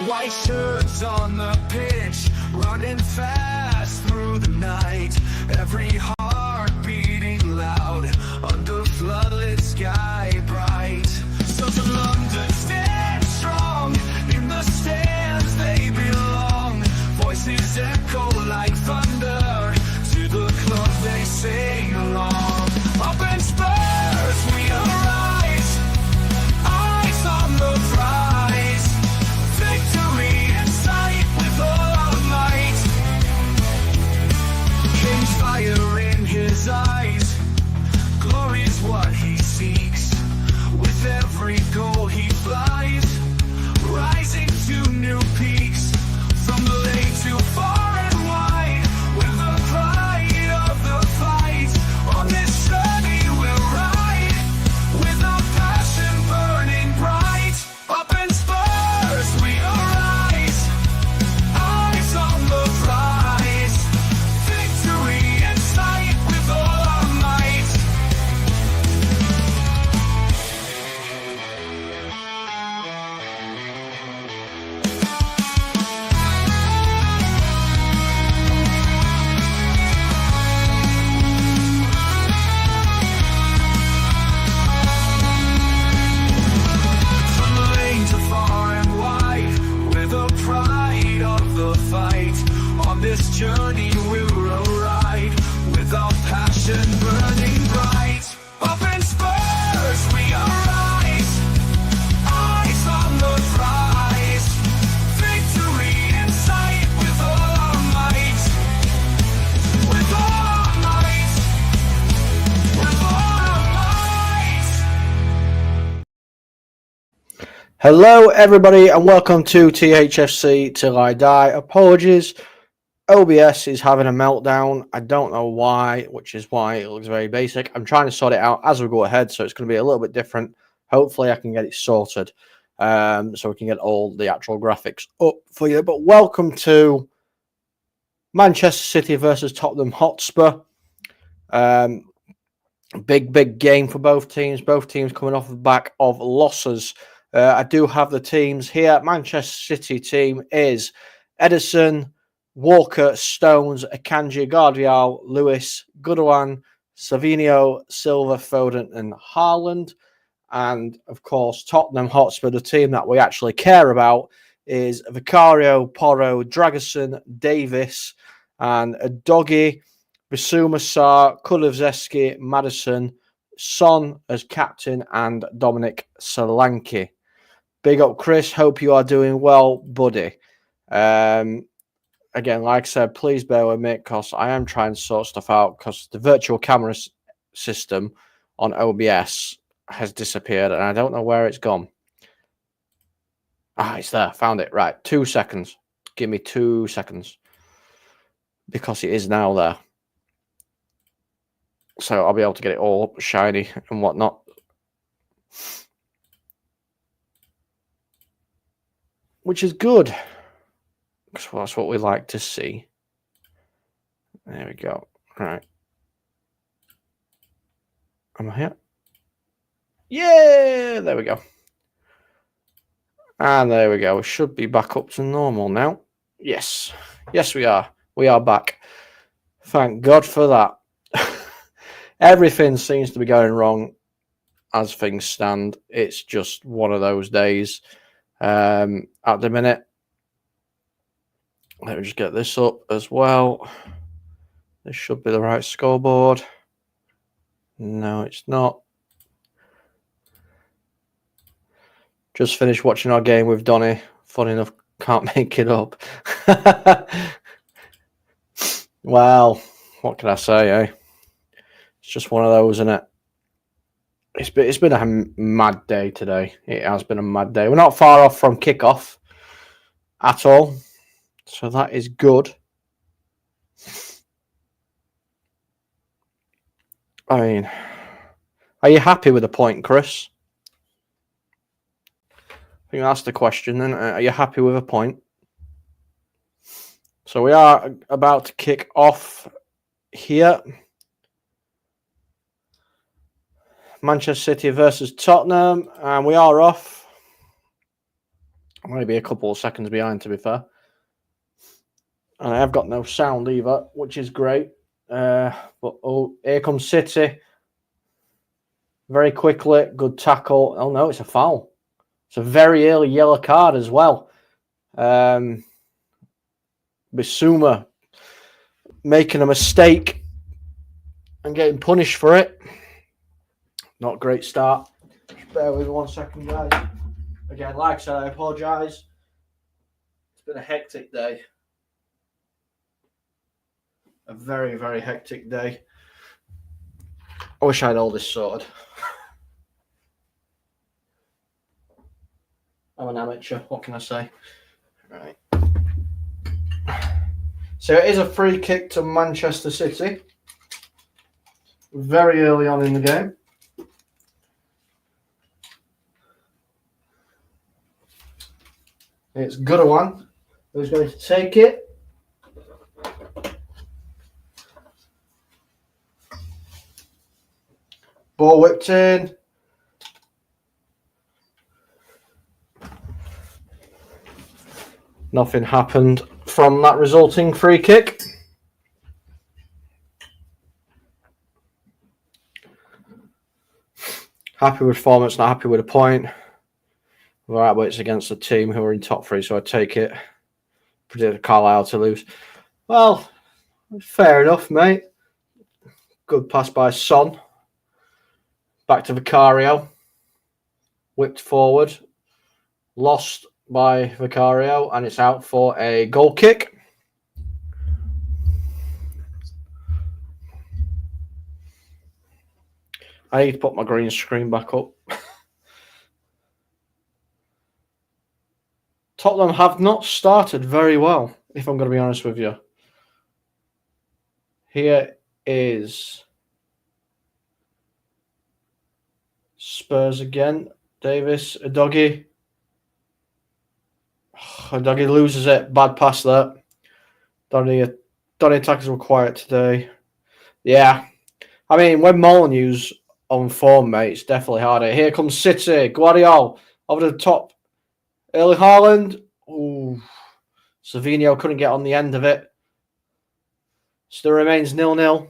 White shirts on the pitch, running fast through the night. Every heart beating loud under floodlit sky bright. So to London stand strong, in the stands they belong. Voices echo like thunder, to the club they sing along. Up in Spurs we arise, eyes on the prize. Victory in sight with all our might. King's fire in his eyes, glory's what he seeks. With every goal he flies, rising to new peaks. From the lake to far and wide, with the pride of the fight. On this journey we'll ride, with our passion burning bright. Up in Spurs we arise, eyes on the prize. Victory in sight with all our might. From the lane to far and wide, with the pride of the fight. On this journey we'll ride, with our passion burning bright. Up in Spurs we arise, eyes on the prize. Victory in sight with all our might. With all our might. With all our might. Hello, everybody, and welcome to THFC Till I Die. Apologies, OBS is having a meltdown. I don't know why, which is why it looks very basic. I'm trying to sort it out as we go ahead, so it's going to be a little bit different. Hopefully, I can get it sorted so we can get all the actual graphics up for you. But welcome to Manchester City versus Tottenham Hotspur. Big game for both teams. Both teams coming off the back of losses. I do have the teams here. Manchester City team is Edison, Walker, Stones, Akanji, Guardiol, Lewis, Goodwin, Savinio, Silva, Foden, and Haaland. And of course, Tottenham Hotspur, the team that we actually care about, is Vicario, Porro, Dragusin, Davis, and Doggy, Bissouma, Sarr, Kulusevski, Maddison, Son as captain, and Dominic Solanke. Big up, Chris. Hope you are doing well, buddy. Again, like I said, please bear with me because I am trying to sort stuff out because the virtual camera system on OBS has disappeared and I don't know where it's gone. Ah, it's there. Found it. Right. 2 seconds. Give me 2 seconds because it is now there. So I'll be able to get it all up shiny and whatnot. Which is good. Because that's what we like to see. There we go. Right. Am I here? Yeah, there we go. And there we go. We should be back up to normal now. Yes. Yes, we are. We are back. Thank God for that. Everything seems to be going wrong as things stand. It's just one of those days. At the minute, let me just get this up as well. This should be the right scoreboard. No, it's not. Just finished watching our game with Donny. Funny enough, can't make it up. Well, what can I say, eh? It's just one of those, isn't it? It's been a mad day today. It has been a mad day. We're not far off from kickoff at all. So that is good. I mean, are you happy with the point, Chris? I think that's the question then. Are you happy with a point? So we are about to kick off here. Manchester City versus Tottenham, and we are off. I might be a couple of seconds behind, to be fair. And I have got no sound either, which is great. But here comes City. Very quickly, good tackle. Oh no, it's a foul. It's a very early yellow card as well. Bissouma making a mistake and getting punished for it. Not a great start. Just bear with me 1 second, guys. Again, like I said, I apologise. It's been a hectic day. A very, very hectic day. I wish I had all this sorted. I'm an amateur. What can I say? Right. So it is a free kick to Manchester City. Very early on in the game. It's Goodwin who's going to take it. Ball whipped in. Nothing happened from that resulting free kick. Happy with performance, not happy with a point. Right, but it's against a team who are in top three, so I take it. Predicted Carlisle to lose. Well, fair enough, mate. Good pass by Son. Back to Vicario. Whipped forward. Lost by Vicario, and it's out for a goal kick. I need to put my green screen back up. Tottenham have not started very well, if I'm going to be honest with you. Here is Spurs again. Davis, Udogie. Udogie loses it. Bad pass there. Donny attackers were quiet today. Yeah. I mean, when Molyneux's on form, mate, it's definitely harder. Here comes City. Guardiola over the top. Early Haaland. Ooh. Savinho couldn't get on the end of it. Still remains 0-0.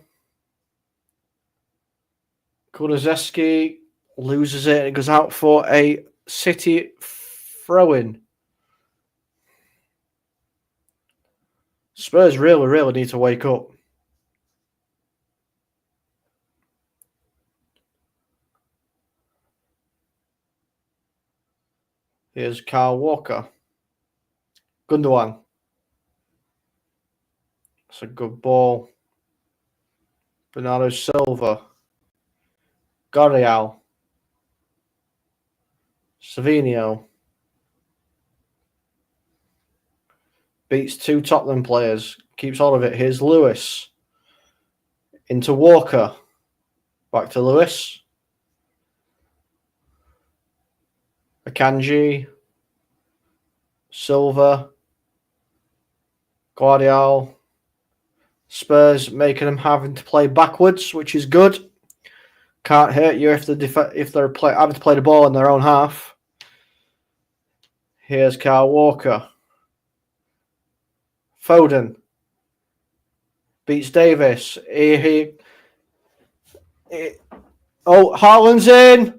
Kulusevski loses it and it goes out for a City throw-in. Spurs really, really need to wake up. Here's Kyle Walker. Gundogan. That's a good ball. Bernardo Silva. Gorial. Savinho. Beats two Tottenham players. Keeps hold of it. Here's Lewis. Into Walker. Back to Lewis. Akanji. Silva. Guardiola. Spurs making them having to play backwards, which is good. Can't hurt you if they're having to play the ball in their own half. Here's Kyle Walker. Foden beats Davis. Oh, Haaland's in.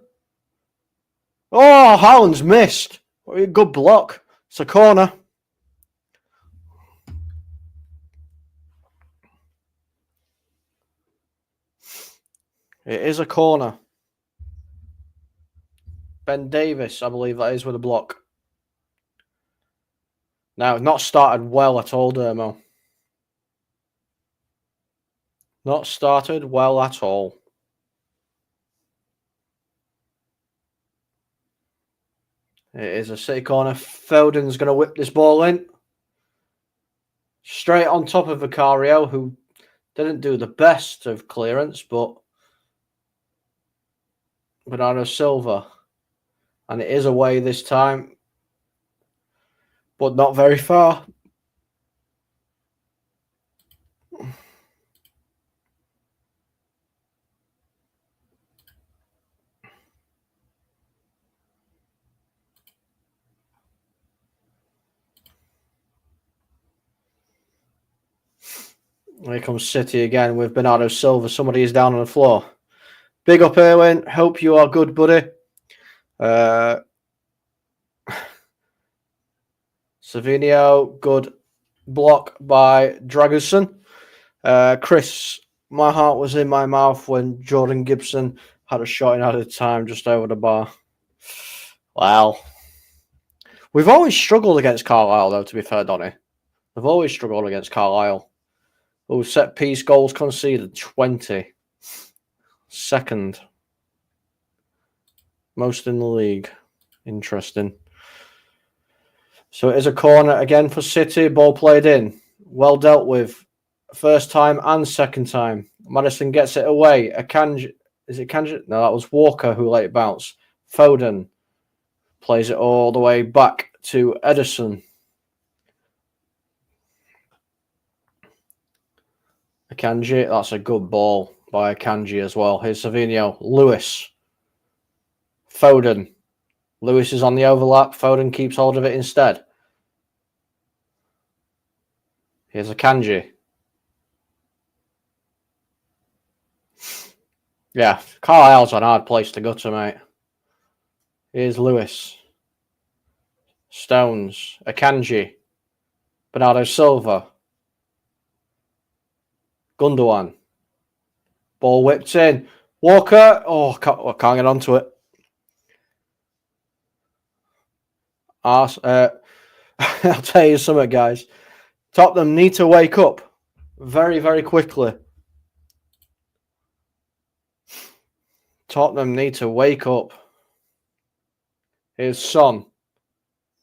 Oh, Haaland's missed. Good block. It's a corner. It is a corner. Ben Davis, I believe that is with a block. Now, not started well at all, Dermo. Not started well at all. It is a City corner. Foden's going to whip this ball in. Straight on top of Vicario, who didn't do the best of clearance, but Bernardo Silva. And it is away this time, but not very far. Here comes City again with Bernardo Silva. Somebody is down on the floor. Big up, Erwin. Hope you are good, buddy. Savinio, good block by Draguson. Chris, my heart was in my mouth when Jordan Gibson had a shot in added time just over the bar. Wow. We've always struggled against Carlisle, though, to be fair, Donny. We've always struggled against Carlisle. Oh, set piece goals conceded, 20. Second. Most in the league. Interesting. So it is a corner again for City. Ball played in. Well dealt with. First time and second time. Madison gets it away. Akanji. Is it Kanji? No, that was Walker who let it bounce. Foden plays it all the way back to Edison. Akanji, that's a good ball by Akanji as well. Here's Savinio. Lewis. Foden. Lewis is on the overlap. Foden keeps hold of it instead. Here's Akanji. Yeah, Carlisle's an hard place to go to, mate. Here's Lewis. Stones. Akanji. Bernardo Silva. Gundogan. Ball whipped in. Walker. Oh, can't get onto it. I'll tell you something, guys. Tottenham need to wake up very, very quickly. Tottenham need to wake up. Here's Son.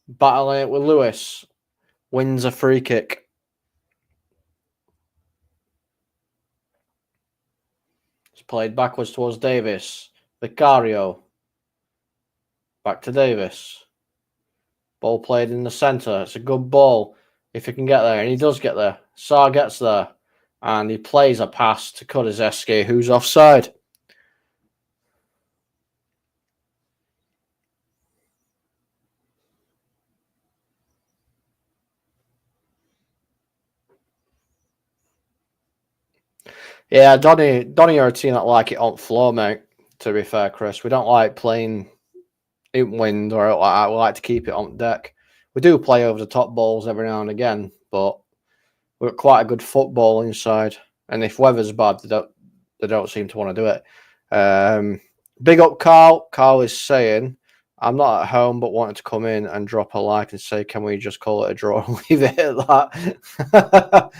Battling it with Lewis. Wins a free kick. It's played backwards towards Davis. Vicario. Back to Davis. Ball played in the centre. It's a good ball if he can get there. And he does get there. Sarr gets there. And he plays a pass to Kulizeski, who's offside. Yeah, Donny are a team that like it on floor, mate, to be fair, Chris. We don't like playing in wind or like that. We like to keep it on deck. We do play over the top balls every now and again, but we're quite a good football inside. And if weather's bad, they don't seem to want to do it. Big up, Carl. Carl is saying, I'm not at home, but wanted to come in and drop a like and say, can we just call it a draw and leave it at that?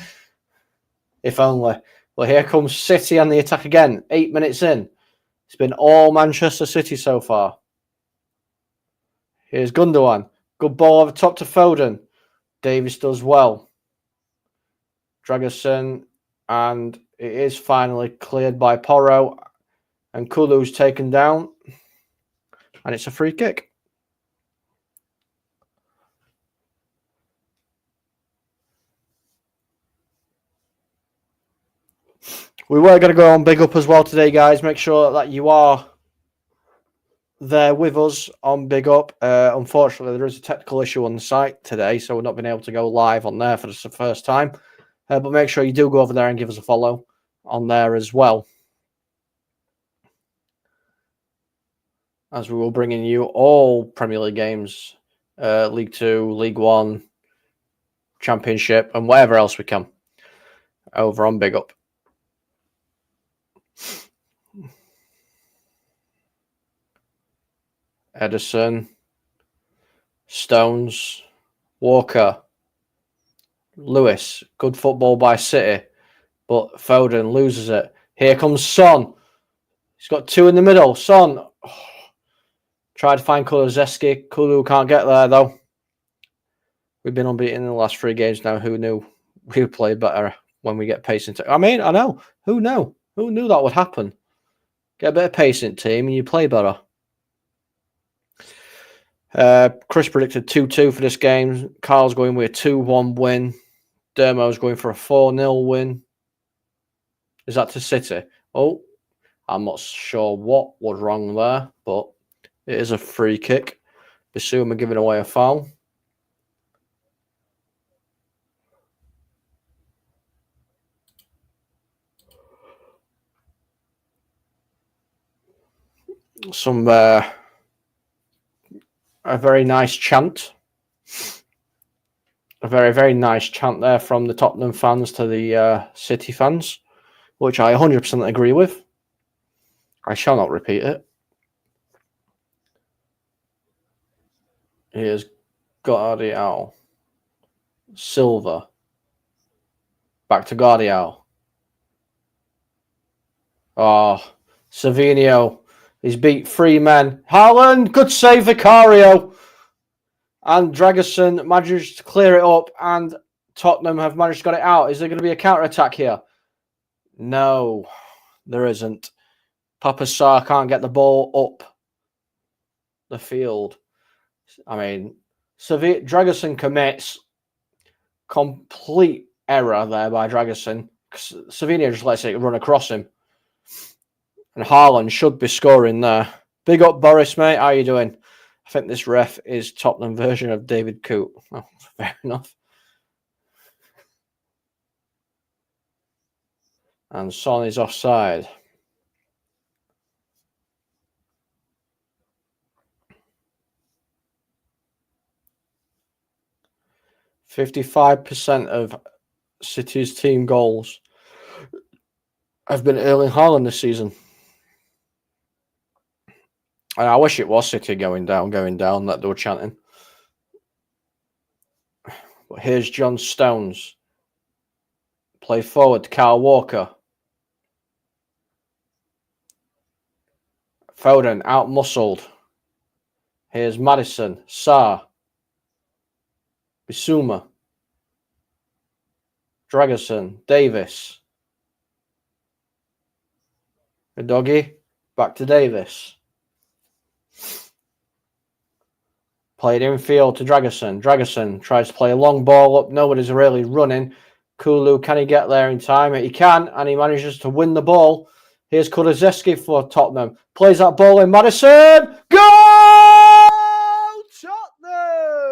If only. Well, here comes City on the attack again. 8 minutes in. It's been all Manchester City so far. Here's Gundogan. Good ball over top to Foden. Davis does well. Draguson. And it is finally cleared by Porro. And Kulu's taken down. And it's a free kick. We were going to go on Big Up as well today, guys. Make sure that you are there with us on Big Up. Unfortunately, there is a technical issue on the site today, so we're not been able to go live on there for the first time. But make sure you do go over there and give us a follow on there as well, as we will bring in you all Premier League games, League 2, League 1, Championship, and whatever else we can over on Big Up. Edison, Stones, Walker, Lewis. Good football by City, but Foden loses it. Here comes Son. He's got two in the middle. Son. Tried to find Kulizeski. Kulu can't get there, though. We've been unbeaten in the last 3 games now. Who knew we would play better when we get pace into... I mean, I know. Who knew? Who knew that would happen? Get a bit of pace in team and you play better. Chris predicted 2-2 for this game. Carl's going with a 2-1 win. Dermo's going for a 4-0 win. Is that to City? Oh, I'm not sure what was wrong there, but it is a free kick. Bissouma giving away a foul. some a very nice chant. A very, very nice chant there from the Tottenham fans to the City fans, which I 100% agree with. I shall not repeat it. Here's Guardiola. Silva. Back to Guardiola. Oh, Savinho. He's beat 3 men. Haaland, good save, Vicario. And Dragusin managed to clear it up, and Tottenham have managed to get it out. Is there going to be a counter-attack here? No, there isn't. Papa Sarr can't get the ball up the field. I mean, Dragusin commits complete error there by Dragusin. Savinho just lets it run across him. And Haaland should be scoring there. Big up, Boris, mate. How are you doing? I think this ref is Tottenham version of David Coote. Oh, fair enough. And Son is offside. %55% of City's team goals have been Erling Haaland this season. And I wish it was City going down, that they were chanting. But here's John Stones. Play forward to Kyle Walker. Foden out-muscled. Here's Maddison. Sarr. Bissouma. Dragusin. Davis. Udogie. Back to Davis. Played infield to Dragusin. Dragusin tries to play a long ball up. Nobody's really running. Kulu, can he get there in time? He can, and he manages to win the ball. Here's Kulusevski for Tottenham. Plays that ball in. Maddison. Goal! Tottenham!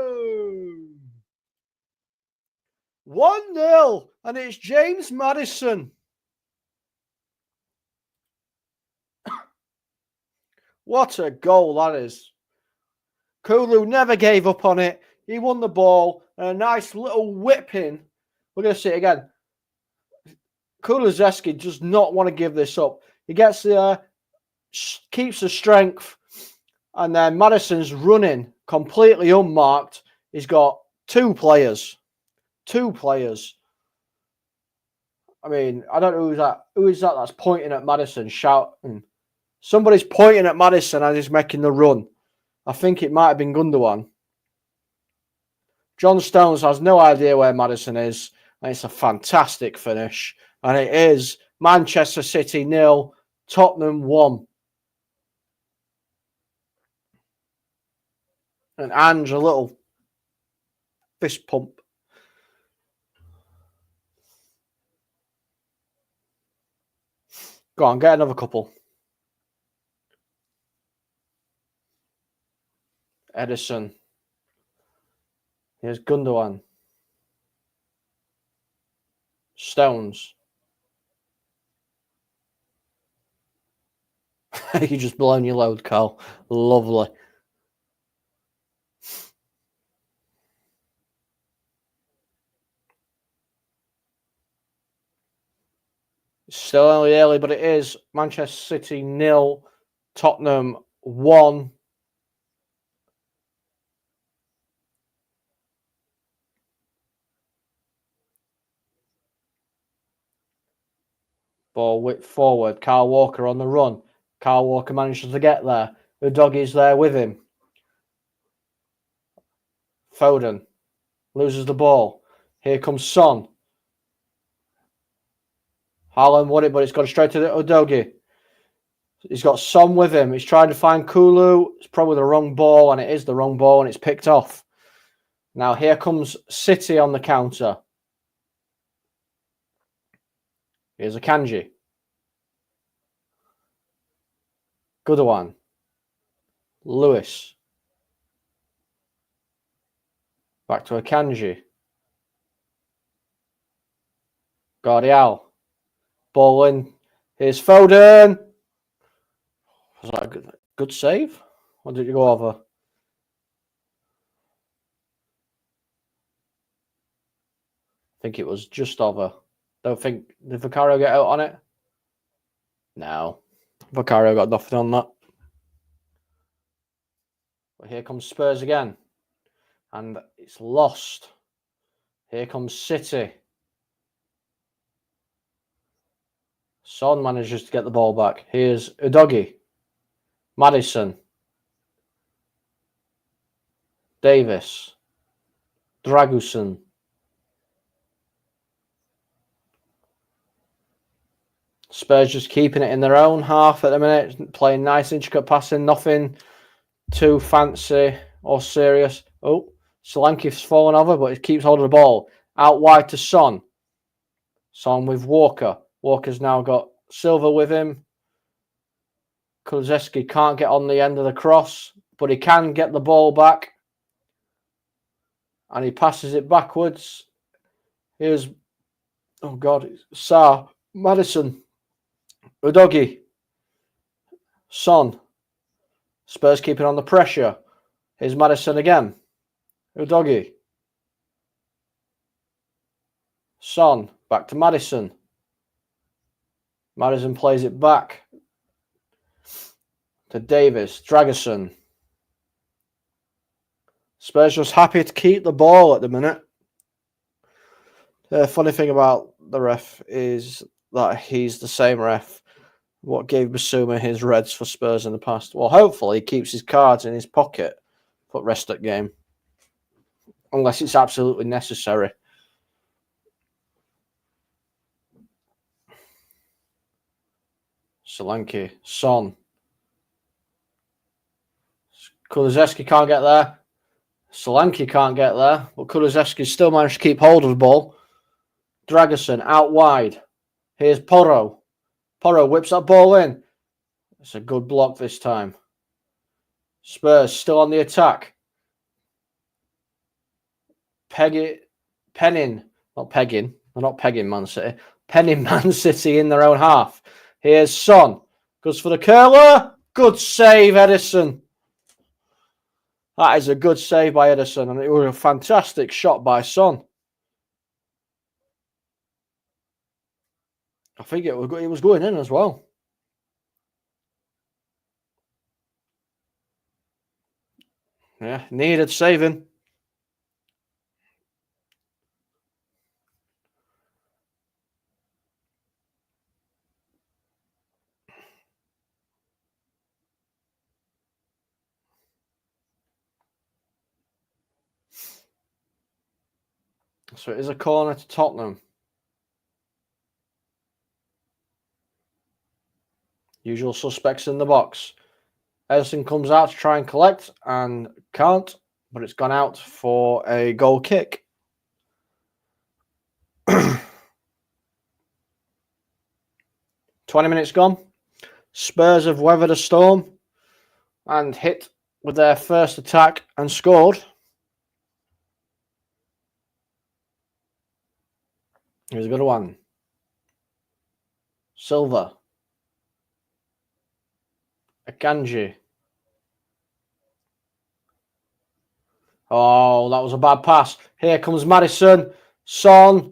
1-0, and it's James Maddison. What a goal that is. Kulu never gave up on it. He won the ball. And a nice little whipping. We're going to see it again. Kulusevski does not want to give this up. He gets there, keeps the strength, and then Maddison's running completely unmarked. He's got 2 players. 2 players. I mean, I don't know who's that. Who is that that's pointing at Maddison, shouting? Somebody's pointing at Maddison as he's making the run. I think it might have been Gundogan. John Stones has no idea where Maddison is, and it's a fantastic finish. And it is Manchester City 0, Tottenham 1. And Ange, a little fist pump. Go on, get another couple. Edison. Here's Gundogan. Stones. You just blown your load, Carl. Lovely. It's still only early, but it is Manchester City 0, Tottenham 1. Ball whipped forward. Kyle Walker on the run. Kyle Walker manages to get there. Udogie's there with him. Foden loses the ball. Here comes Son. Haaland won it, but it's gone straight to Udogie. He's got Son with him. He's trying to find Kulu. It's probably the wrong ball, and it is the wrong ball, and it's picked off. Now here comes City on the counter. Here's Akanji. Gundogan. Lewis. Back to Akanji. Guardiola. Ball in. Here's Foden. Was that a good save? Or did you go over? I think it was just over. Don't think, did Vicario get out on it? No. Vicario got nothing on that. But here comes Spurs again. And it's lost. Here comes City. Son manages to get the ball back. Here's Udogie. Maddison. Davis. Dragusin. Spurs just keeping it in their own half at the minute, playing nice, intricate passing, nothing too fancy or serious. Oh, Solanke's fallen over, but he keeps holding the ball. Out wide to Son. Son with Walker. Walker's now got Silva with him. Kulusevski can't get on the end of the cross, but he can get the ball back. And he passes it backwards. Here's, oh God, Sarr, Maddison, Udogie, Son. Spurs keeping on the pressure. Here's Maddison again. Udogie. Son. Back to Maddison. Maddison plays it back to Davis. Dragusin. Spurs just happy to keep the ball at the minute. The funny thing about the ref is that he's the same ref what gave Basuma his reds for Spurs in the past. Well, hopefully he keeps his cards in his pocket for rest at game. Unless it's absolutely necessary. Solanke, Son. Kulusevski can't get there. Solanke can't get there. But Kulusevski still managed to keep hold of the ball. Dragusin out wide. Here's Porro. Porro whips that ball in. It's a good block this time. Spurs still on the attack. Penning. Not pegging. They're not pegging Man City. Penning Man City in their own half. Here's Son. Goes for the curler. Good save, Edison. That is a good save by Edison. And it was a fantastic shot by Son. I think it was going in as well. Yeah, needed saving. So it is a corner to Tottenham. Usual suspects in the box. Edison comes out to try and collect and can't, but it's gone out for a goal kick. 20 minutes gone. Spurs have weathered a storm and hit with their first attack and scored. Here's a good one. Silva. Akanji. Oh, that was a bad pass. Here comes Maddison. Son.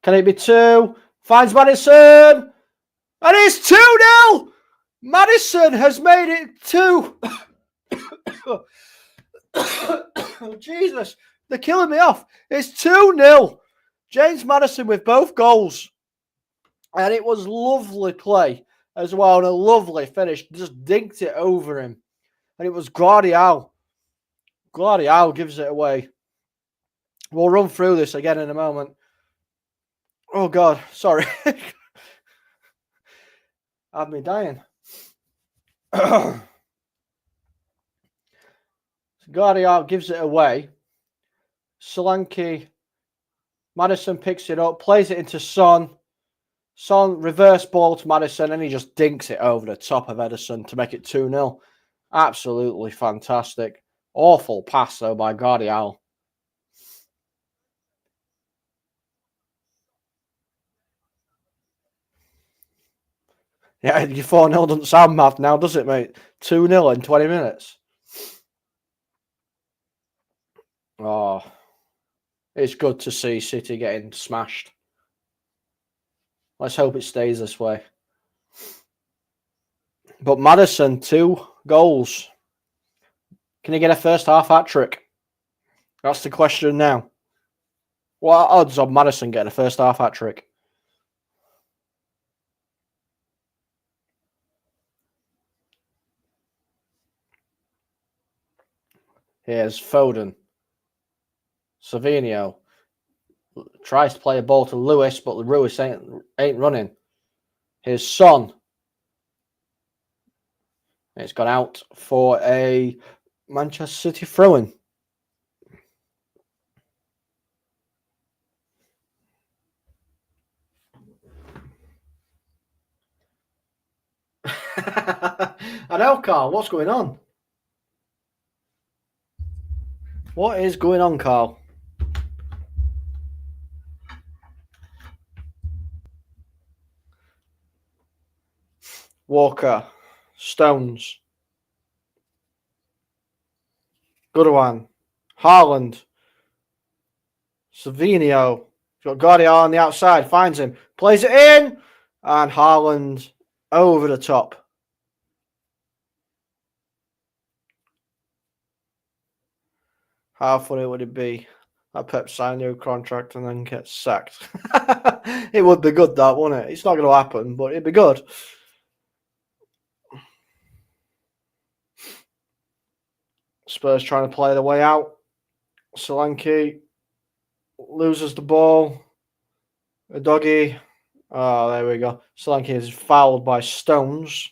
Can it be 2? Finds Maddison. And it's 2-0. Maddison has made it 2. Oh, Jesus. They're killing me off. It's 2-0. James Maddison with both goals. And it was lovely play as well. And a lovely finish. Just dinked it over him. And it was Guardiola. Guardiola gives it away. We'll run through this again in a moment. Oh, God. Sorry. Had me dying. Guardiola gives it away. Solanke. Maddison picks it up. Plays it into Son. Son reverse ball to Maddison. And he just dinks it over the top of Edison to make it 2-0. Absolutely fantastic. Awful pass, though, by Guardiola. Yeah, your 4-0 doesn't sound mad now, does it, mate? 2-0 in 20 minutes. Oh, it's good to see City getting smashed. Let's hope it stays this way. But Maddison, 2 goals. Can he get a first half hat trick? That's the question now. What are odds of Maddison getting a first half hat trick? Here's Foden. Savinio tries to play a ball to Lewis, but Lewis ain't running. Here's Son. It's gone out for a Manchester City throw-in. I know, Carl. What's going on? What is going on, Carl? Walker, Stones, Goodwin, Haaland, Savinio. Got Guardiola on the outside, finds him, plays it in, and Haaland over the top. How funny would it be that Pep signed a new contract and then gets sacked? It would be good, that, wouldn't it? It's not going to happen, but it'd be good. Spurs trying to play their way out. Solanke loses the ball. A doggy. Oh, there we go. Solanke is fouled by Stones.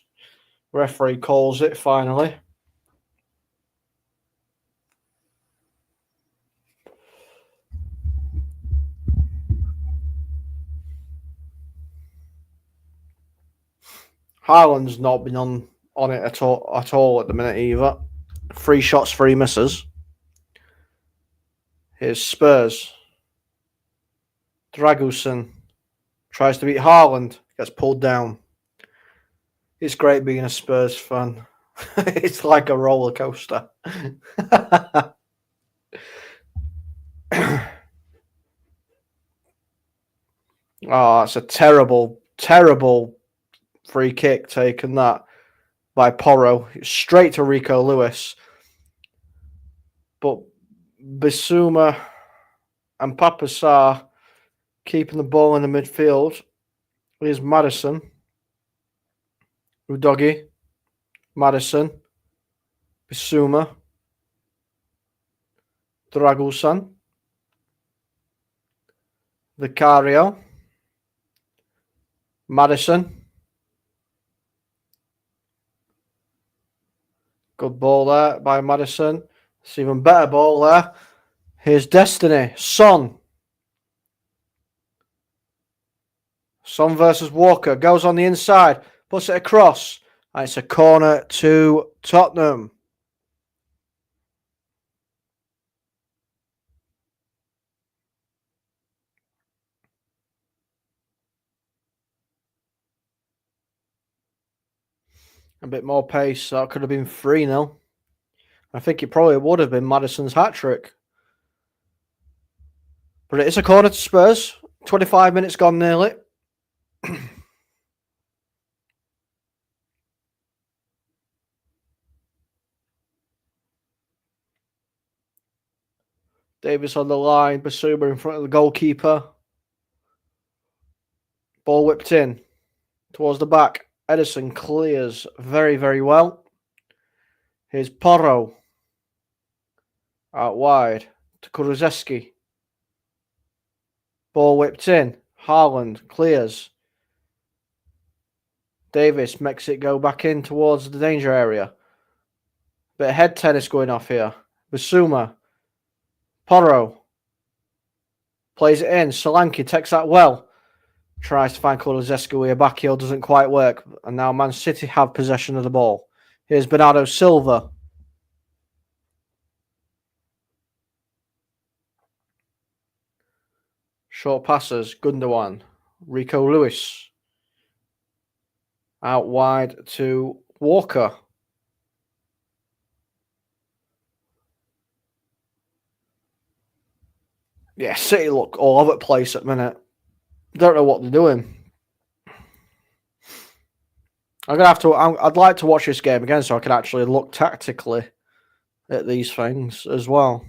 Referee calls it finally. Haaland's not been on it at all at the minute either. 3 shots, 3 misses. Here's Spurs. Dragusin tries to beat Haaland, gets pulled down. It's great being a Spurs fan. It's like a roller coaster. Oh, it's a terrible, terrible free kick taken that by Porro. Straight to Rico Lewis. But Bissouma and Papasar keeping the ball in the midfield. Here's Maddison. Udogi. Maddison. Bissouma. Dragusan. Vicario. Maddison. Good ball there by Maddison. It's even better ball there. Here's Destiny. Son. Son versus Walker. Goes on the inside. Puts it across. And it's a corner to Tottenham. A bit more pace. That could have been 3-0. I think it probably would have been Maddison's hat-trick. But it is a corner to Spurs. 25 minutes gone nearly. Davis on the line. Basuma in front of the goalkeeper. Ball whipped in towards the back. Edison clears very, very well. Here's Porro. Out wide to Kulusevski. Ball whipped in. Haaland clears. Davis makes it go back in towards the danger area. Bit of head tennis going off here. Bissouma. Porro. Plays it in. Solanke takes that well. Tries to find Kulusevski with a back heel. Doesn't quite work. And now Man City have possession of the ball. Here's Bernardo Silva. Short passes. Gundogan. Rico Lewis. Out wide to Walker. Yeah, City look all over the place at the minute. Don't know what they're doing. I'm gonna have to. I'd like to watch this game again so I can actually look tactically at these things as well.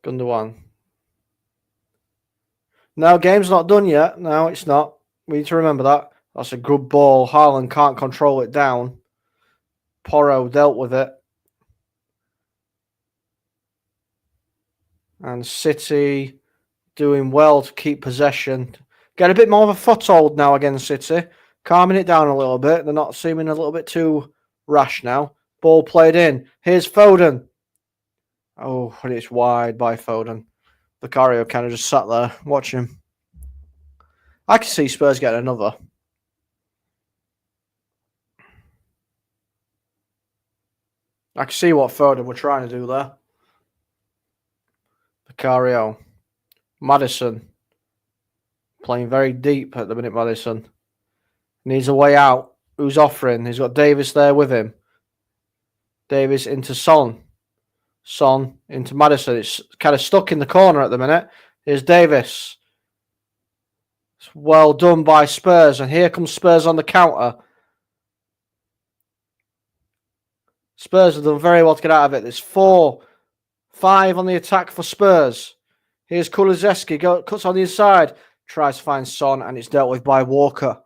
Gundogan. No, game's not done yet. No, it's not. We need to remember that. That's a good ball. Haaland can't control it down. Porro dealt with it. And City doing well to keep possession. Get a bit more of a foothold now against City. Calming it down a little bit. They're not seeming a little bit too rash now. Ball played in. Here's Foden. Oh, and it's wide by Foden. Vicario kind of just sat there watching him. I can see Spurs getting another. I can see what Foden were trying to do there. Vicario. Maddison. Playing very deep at the minute, Maddison. Needs a way out. Who's offering? He's got Davis there with him. Davis into Son. Son into Maddison. It's kind of stuck in the corner at the minute. Here's Davis. It's well done by Spurs. And here comes Spurs on the counter. Spurs have done very well to get out of it. There's 4-5 on the attack for Spurs. Here's Kulusevski. Cuts on the inside. Tries to find Son. And it's dealt with by Walker.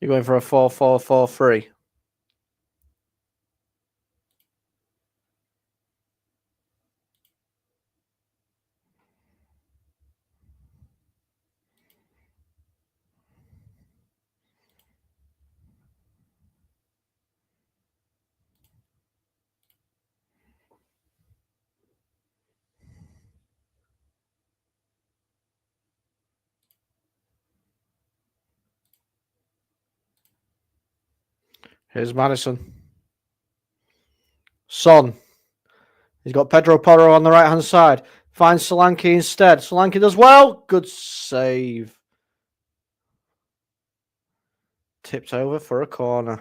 You're going for a 4-4-4-3. Here's Maddison. Son. He's got Pedro Porro on the right-hand side. Finds Solanke instead. Solanke does well. Good save. Tipped over for a corner.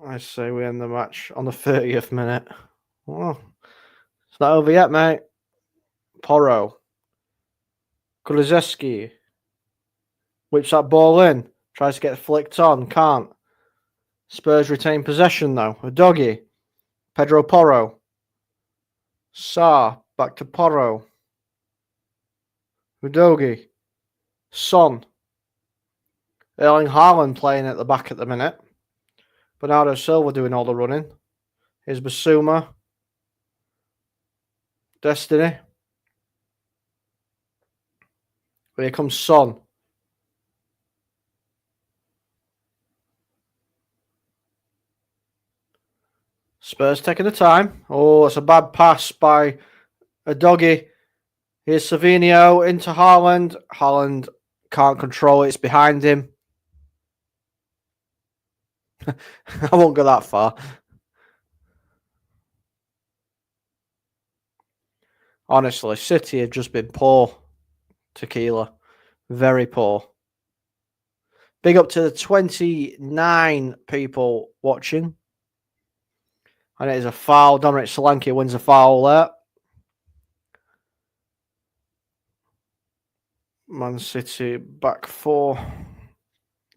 I say we end the match on the 30th minute. Oh, it's not over yet, mate. Porro. Kulusevski. Whips that ball in. Tries to get flicked on. Can't. Spurs retain possession, though. A doggy. Pedro Porro. Sarr. Back to Porro. Udogi. Son. Erling Haaland playing at the back at the minute. Bernardo Silva doing all the running. Here's Basuma. Destiny. Here comes Son. Spurs taking the time. Oh, it's a bad pass by a doggy. Here's Savinio into Haaland. Haaland can't control it. It's behind him. I won't go that far. Honestly, City have just been poor. Tequila. Very poor. Big up to the 29 people watching. And it is a foul. Dominic Solanke wins a foul there. Man City back 4.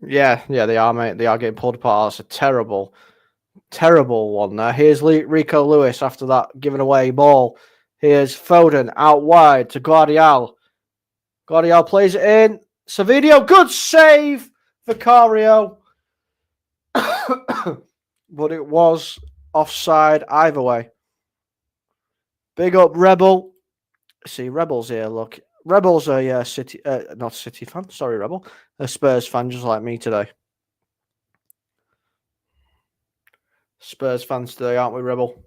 Yeah, they are, mate. They are getting pulled apart. That's a terrible one there. Here's Rico Lewis after that giving away ball. Here's Foden out wide to Guardiola. Guardiola plays it in. Savinio, good save. Vicario. But it was offside either way. Big up Rebel. See, Rebel's here, look. Rebel's a City, not City fan, sorry, Rebel. A Spurs fan just like me today. Spurs fans today, aren't we, Rebel?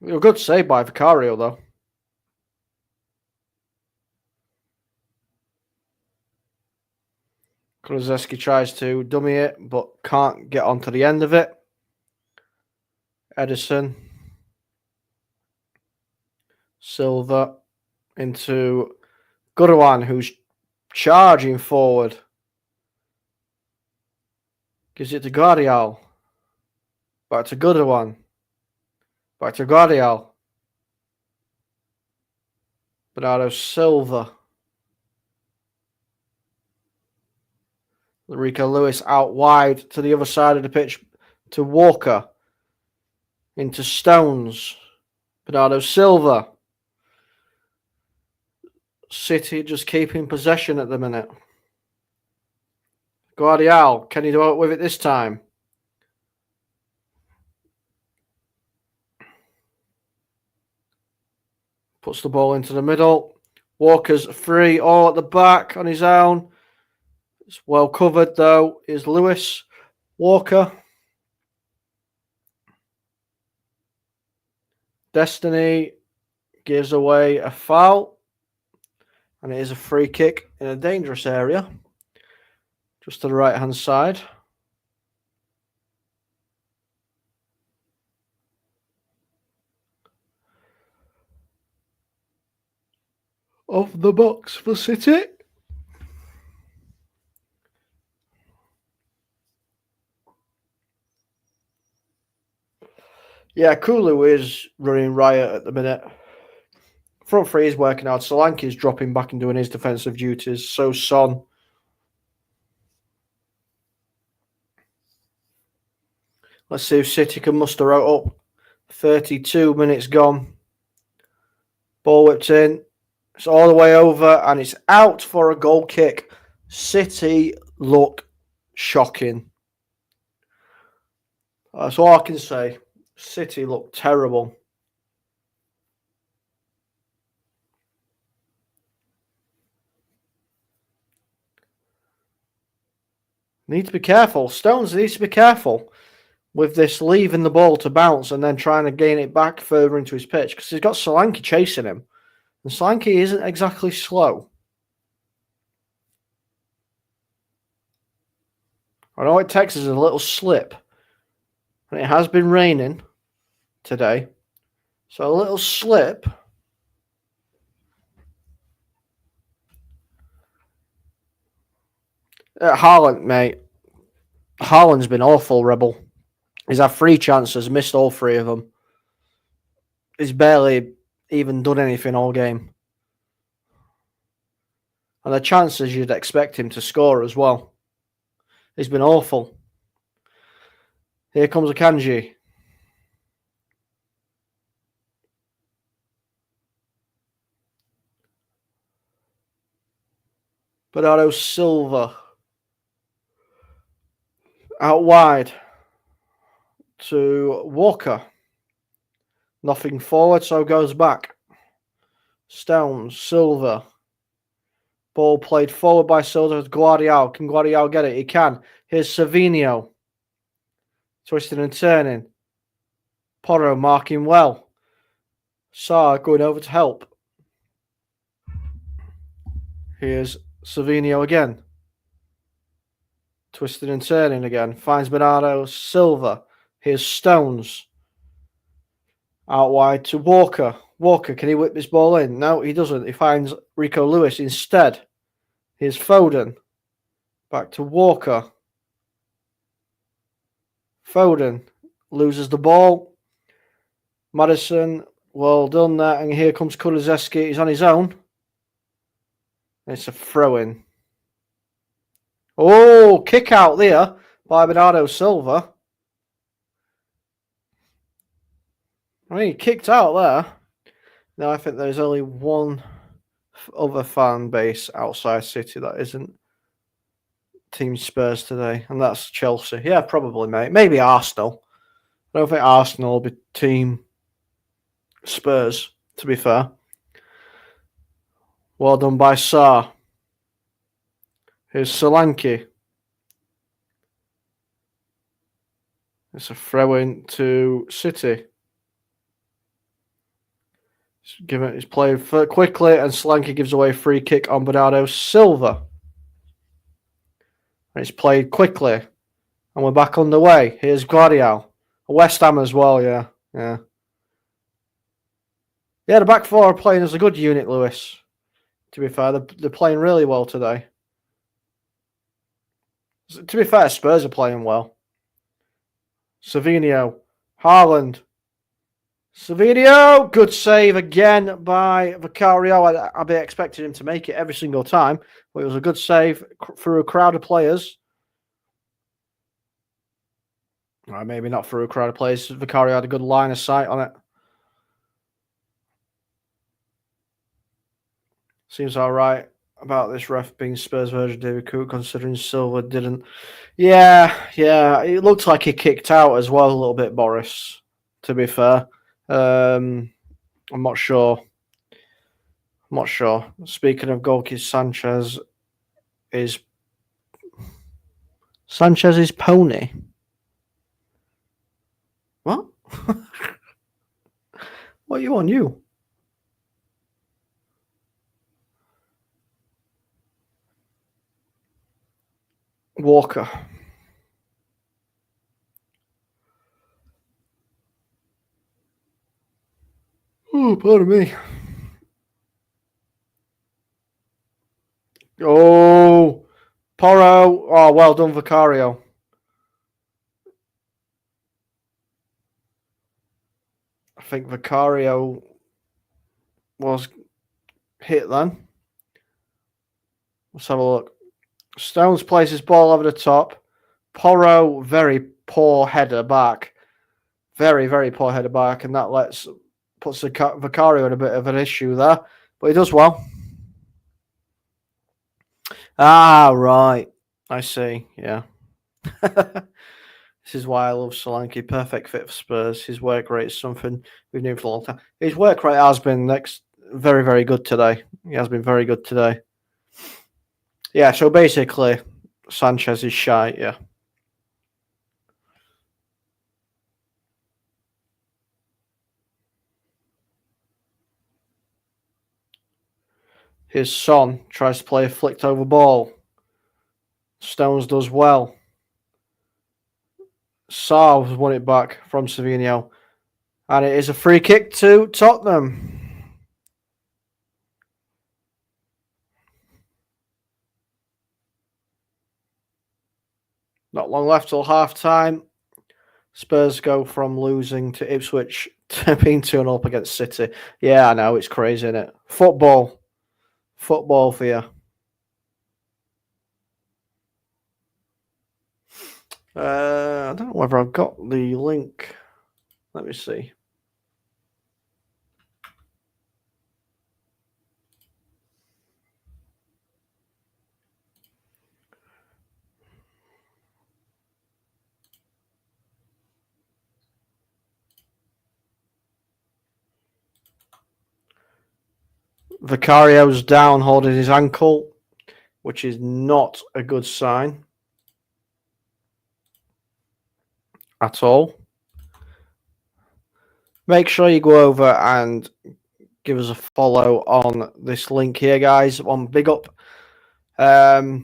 A good save by Vicario, though. Kulusevski tries to dummy it, but can't get onto the end of it. Edison. Silva into Guruan, who's charging forward. Gives it to Guardial. Back to Guruan. Back to Guardial. Bernardo Silva. Rico Lewis out wide to the other side of the pitch to Walker. Into Stones. Bernardo Silva. City just keeping possession at the minute. Guardial, can he do it with it this time? Puts the ball into the middle. Walker's free, all at the back on his own. It's well covered though. Is Lewis. Walker. Destiny gives away a foul. And it is a free kick in a dangerous area. Just to the right hand side. Of the box for City. Yeah, Kulu is running riot at the minute. Front three is working out. Solanke's dropping back and doing his defensive duties. So Son. Let's see if City can muster out up. 32 minutes gone. Ball whipped in. It's all the way over and it's out for a goal kick. City look shocking. That's all I can say. City look terrible. Need to be careful. Stones needs to be careful with this leaving the ball to bounce and then trying to gain it back further into his pitch because he's got Solanke chasing him. And Solanke isn't exactly slow. I know it takes us a little slip. And it has been raining today. So a little slip. Haaland, mate. Haaland's been awful, Rebel. He's had 3 chances, missed all 3 of them. He's barely even done anything all game. And the chances you'd expect him to score as well. He's been awful. Here comes Akanji. Bernardo Silva. Out wide to Walker. Nothing forward, so goes back. Stones, Silva. Ball played forward by Silva to Guardial. Can Guardial get it? He can. Here's Savinho. Twisting and turning. Porro marking well. Sarr going over to help. Here's Savinho again. Twisting and turning again. Finds Bernardo Silva. Here's Stones. Out wide to Walker. Walker, can he whip this ball in? No, he doesn't. He finds Rico Lewis instead. Here's Foden. Back to Walker. Foden loses the ball. Madison, well done there. And here comes Kulusevski. He's on his own. It's a throw-in. Oh, kick out there by Bernardo Silva. I mean, he kicked out there. Now I think there's only one other fan base outside City that isn't Team Spurs today, and that's Chelsea. Yeah, probably, mate. Maybe Arsenal. I don't think Arsenal will be team Spurs, to be fair. Well done by Sarr. Here's Solanke. It's a throw in to City. It's played quickly, and Solanke gives away a free kick on Bernardo Silva. And it's played quickly, and we're back underway. Here's Guardiola. West Ham as well, yeah. Yeah, the back four are playing as a good unit, Lewis. To be fair, they're playing really well today. To be fair, Spurs are playing well. Savinho. Haaland. Savinho. Good save again by Vicario. I'd be expecting him to make it every single time, but it was a good save through a crowd of players. Maybe not through a crowd of players. Vicario had a good line of sight on it. Seems all right about this ref being Spurs version David Cook, considering Silva didn't. Yeah. It looked like he kicked out as well a little bit, Boris, to be fair. I'm not sure. Speaking of goalkeeper, Sanchez's pony. What? What are you on, you? Walker. Oh, pardon me. Oh, Porro. Oh, well done, Vicario. I think Vicario was hit then. Let's have a look. Stones places ball over the top. Porro, very poor header back. Very, very poor header back, and that puts Vicario in a bit of an issue there. But he does well. Ah, right. I see. Yeah. This is why I love Solanke. Perfect fit for Spurs. His work rate is something we've known for a long time. His work rate has been very, very good today. He has been very good today. Yeah, so basically, Sanchez is shy, yeah. His Son tries to play a flicked over ball. Stones does well. Sarr has won it back from Savinho. And it is a free kick to Tottenham. Not long left till half time. Spurs go from losing to Ipswich to being 2-0 up against City. Yeah, I know, it's crazy, isn't it? Football for you. I don't know whether I've got the link. Let me see. Vicario's down holding his ankle, which is not a good sign at all. Make sure you go over and give us a follow on this link here, guys, on Big Up. So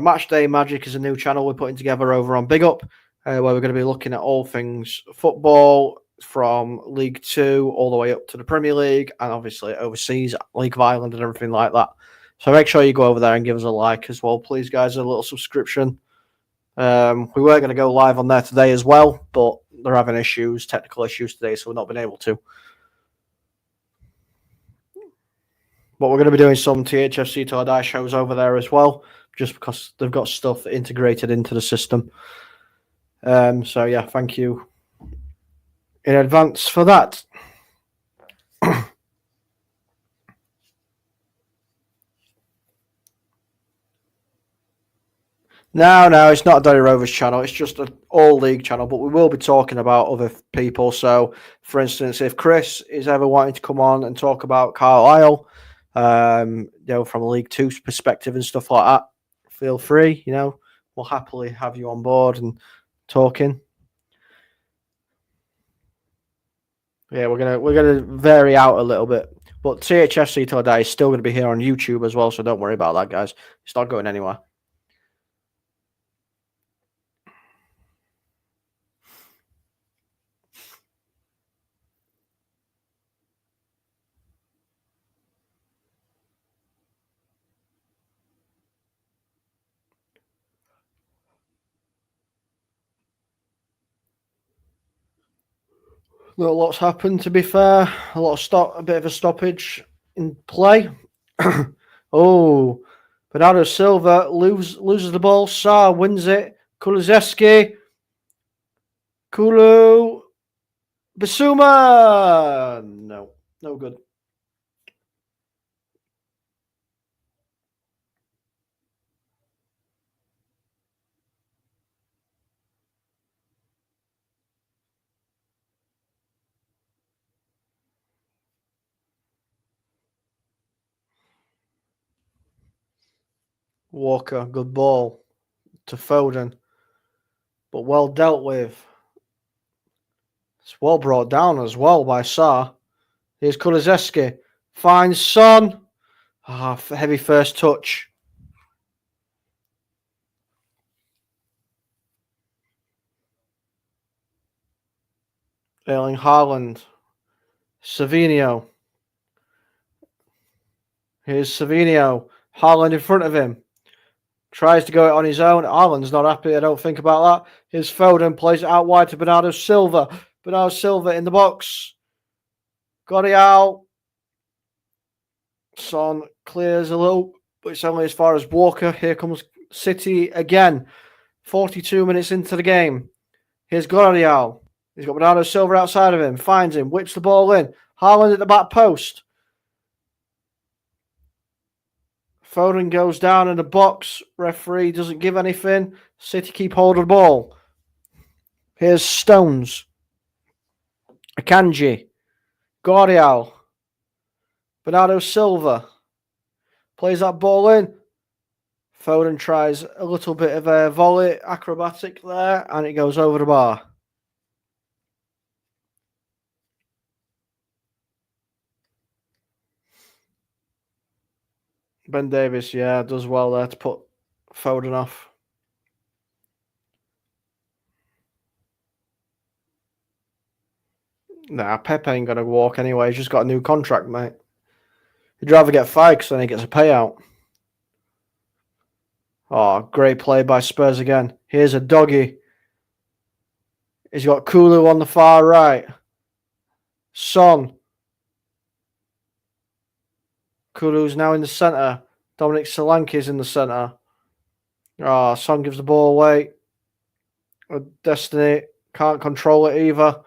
Matchday Magic is a new channel we're putting together over on Big Up, where we're going to be looking at all things football from League 2 all the way up to the Premier League and obviously overseas, League of Ireland and everything like that. So make sure you go over there and give us a like as well, please, guys, a little subscription. We were going to go live on there today as well, but they're having technical issues today, so we've not been able to. But we're going to be doing some THFC Till I Die shows over there as well, just because they've got stuff integrated into the system. So yeah, thank you in advance for that. No, it's not a Donny Rovers channel. It's just an all-league channel, but we will be talking about other people. So, for instance, if Chris is ever wanting to come on and talk about Carlisle, from a League Two perspective and stuff like that, feel free. We'll happily have you on board and talking. Yeah, we're gonna vary out a little bit, but THFC till I die is still going to be here on YouTube as well. So don't worry about that, guys. It's not going anywhere. Not a lot's happened, to be fair. A bit of a stoppage in play. Oh, Bernardo Silva loses the ball. Sarr wins it. Kulusevski. Kulu. Basuma. No good. Walker, good ball to Foden, but well dealt with. It's well brought down as well by Sarr. Here's Kulusevski. Finds Son. Heavy first touch. Erling Haaland. Savinho. Here's Savinho. Haaland in front of him. Tries to go it on his own. Haaland's not happy, I don't think about that. Here's Foden. Plays it out wide to Bernardo Silva. Bernardo Silva in the box. Got it out. Son clears a little, but it's only as far as Walker. Here comes City again. 42 minutes into the game. Here's Gorial. He's got Bernardo Silva outside of him. Finds him. Whips the ball in. Haaland at the back post. Foden goes down in the box. Referee doesn't give anything. City keep hold of the ball. Here's Stones. Akanji. Gorial. Bernardo Silva. Plays that ball in. Foden tries a little bit of a volley, acrobatic there, and it goes over the bar. Ben Davies, does well there to put Foden off. Nah, Pepe ain't going to walk anyway. He's just got a new contract, mate. He'd rather get fired because then he gets a payout. Oh, great play by Spurs again. Here's a doggy. He's got Kulu on the far right. Son. Kulu's now in the centre. Dominic Solanke's in the centre. Oh, Son gives the ball away. Destiny can't control it either.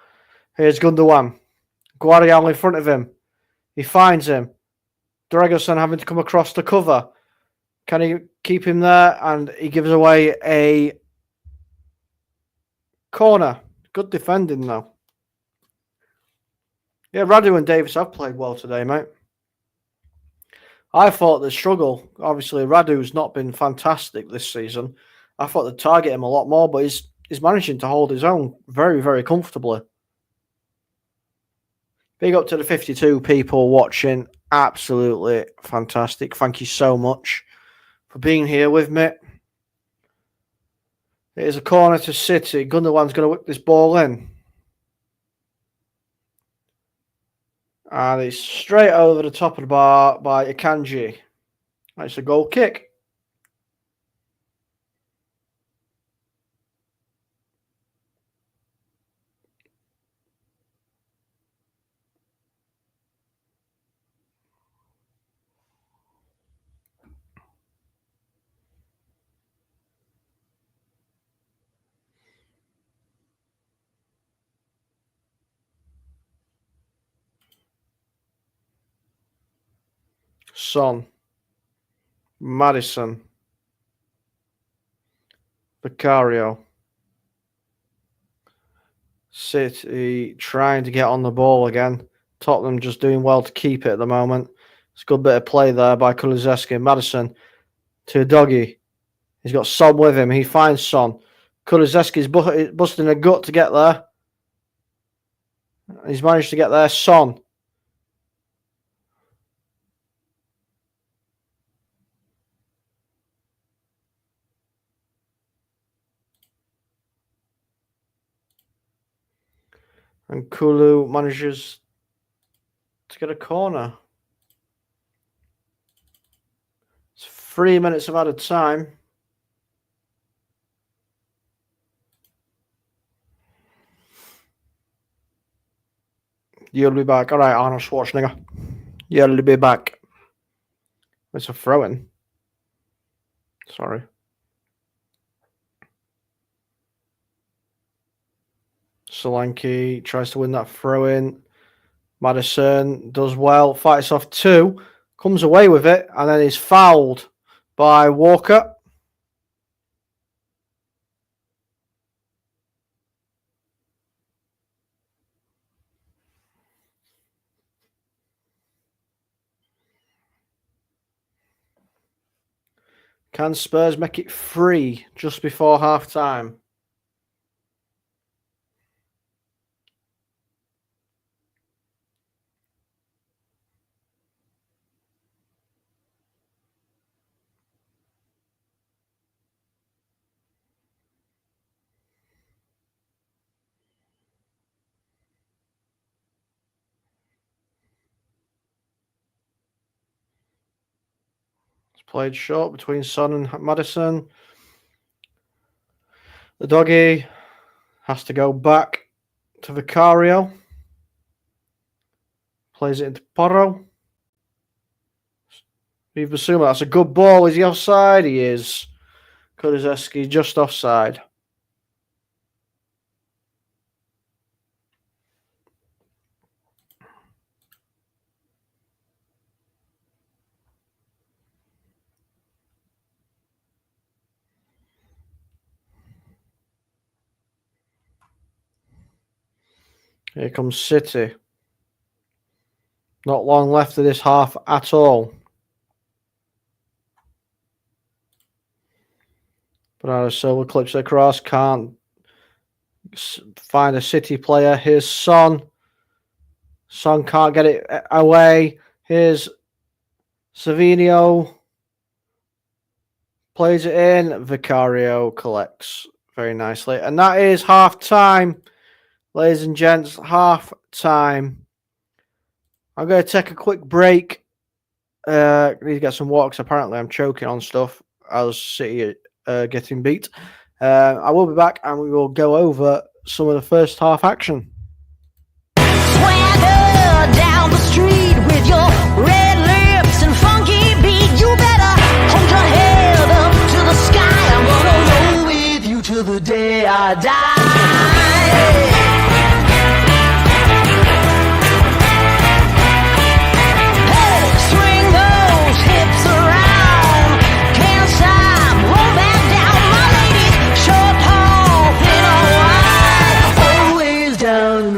Here's Gundogan. Guardiola in front of him. He finds him. Dragosan having to come across the cover. Can he keep him there? And he gives away a corner. Good defending, though. Yeah, Radu and Davis have played well today, mate. I thought the struggle. Obviously, Radu's not been fantastic this season. I thought they'd target him a lot more, but he's managing to hold his own very, very comfortably. Big up to the 52 people watching. Absolutely fantastic. Thank you so much for being here with me. It is a corner to City. Gundogan's going to whip this ball in. And it's straight over the top of the bar by Akanji. It's a goal kick. Son. Madison. Vicario. City trying to get on the ball again. Tottenham just doing well to keep it at the moment. It's a good bit of play there by Kulusevski. Maddison to Doggy. He's got Son with him. He finds Son. Kulusevski's busting a gut to get there. He's managed to get there. Son. And Kulu manages to get a corner. It's 3 minutes of added time. You'll be back. All right, Arnold Schwarzenegger. You'll be back. It's a throw-in. Sorry. Solanke tries to win that throw-in. Maddison does well. Fights off 2. Comes away with it. And then is fouled by Walker. Can Spurs make it 3 just before half-time? Played short between Son and Maddison. The Doggy has to go back to Vicario. Plays it into Porro. Viva Basuma, that's a good ball. Is he offside? He is. Kulusevski just offside. Here comes City. Not long left of this half at all. Bernardo Silva clips it across. Can't find a City player. Here's Son. Son can't get it away. Here's Savinio. Plays it in. Vicario collects very nicely. And that is half time. Ladies and gents, half time. I'm going to take a quick break. I need to get some water because apparently I'm choking on stuff as City getting beat. I will be back and we will go over some of the first half action. Swagger down the street with your red lips and funky beat. You better hold your head up to the sky. I'm gonna roll with you till the day I die. One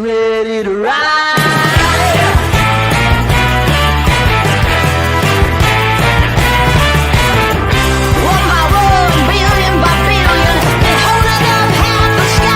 by one, billion by billion, and holding up half the sky.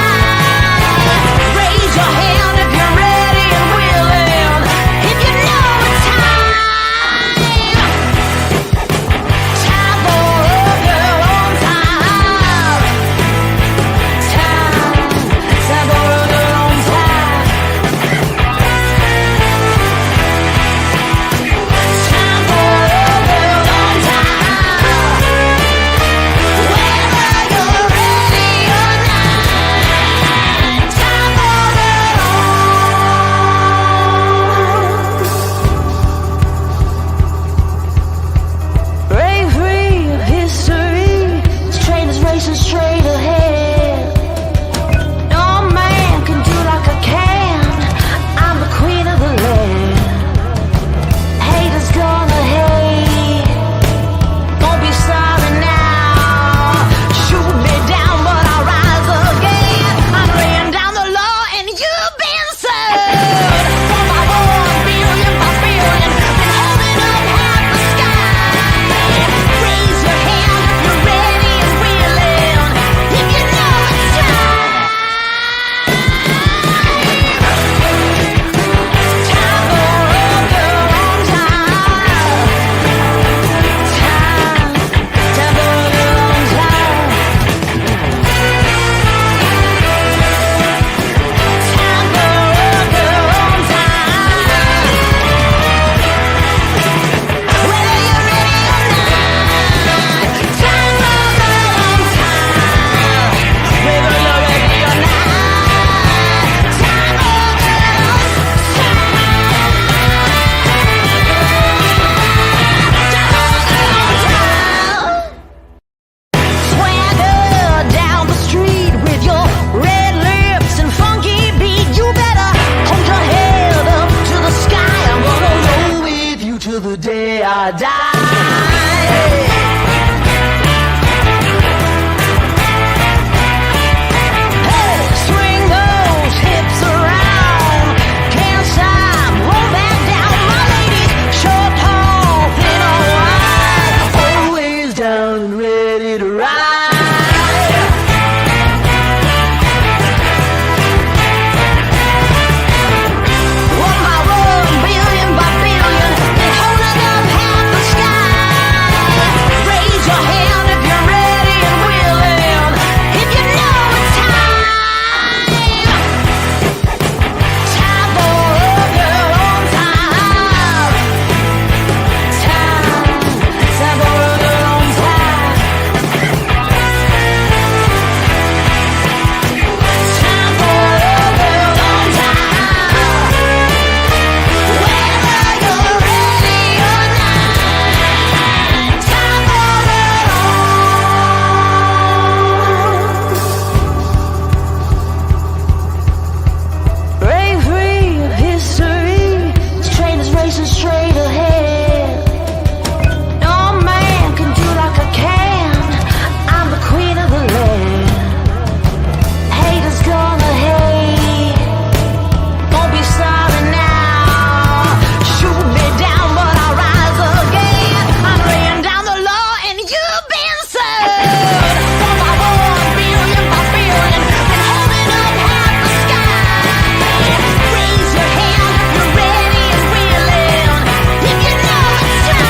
I die. Swing those hips around, can't stop, roll back down. My lady's short, tall, thin or wide, always down and ready to ride. One by one, billion by billion, and holding up half the sky. Raise your hand if you're ready and willing, if you know it's time. Time for a girl on time. Time for a girl on time. Time for a girl on time. Whether you're ready or not, time for it all. Break free of history, this train is racing straight ahead. No man can do like I can, I'm the queen of the land. Haters gonna hate, won't be sorry now. Shoot me down, but I'll rise again. I'm laying down the law and you've been served. One by one, billion by billion, been holding up half the sky. Raise your hand if you're ready and willing, if you know it's time.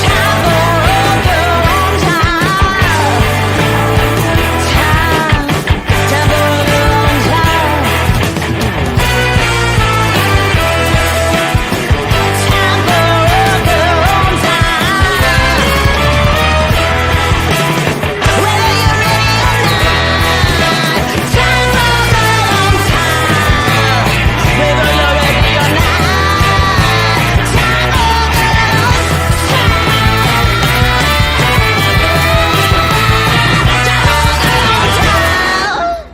Time for a girl on time. Time for a girl on time. Time for a girl on time. Whether you're ready or not, time for a girl on time. Whether you're ready or not, time for a girl on time.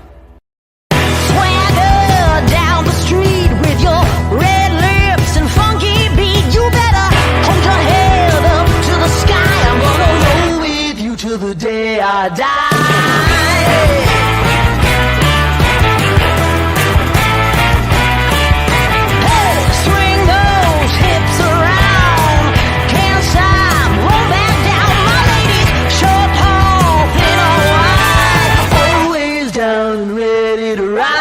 Swagger down the street with your red lips and funky beat. You better hold your head up to the sky. I'm gonna roll with you till the day I die. Swing those hips around, can't stop, roll back down. My lady's short, tall, thin or wide, always down and ready to ride.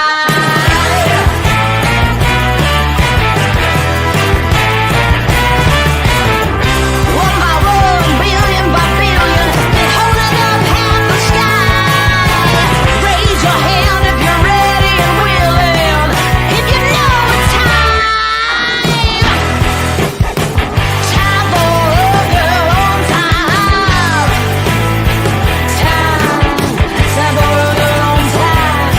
One by one, billion by billion, been holding up half the sky. Raise your hand if you're ready and willing, if you know it's time. Time for a girl on time. Time for a girl on time.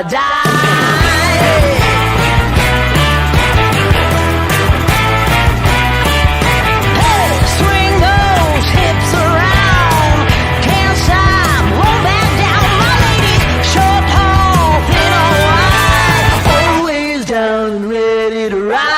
I die. Hey, swing those hips around. Can't stop, won't back down. My ladies, short, tall, thin or wide, always down and ready to ride.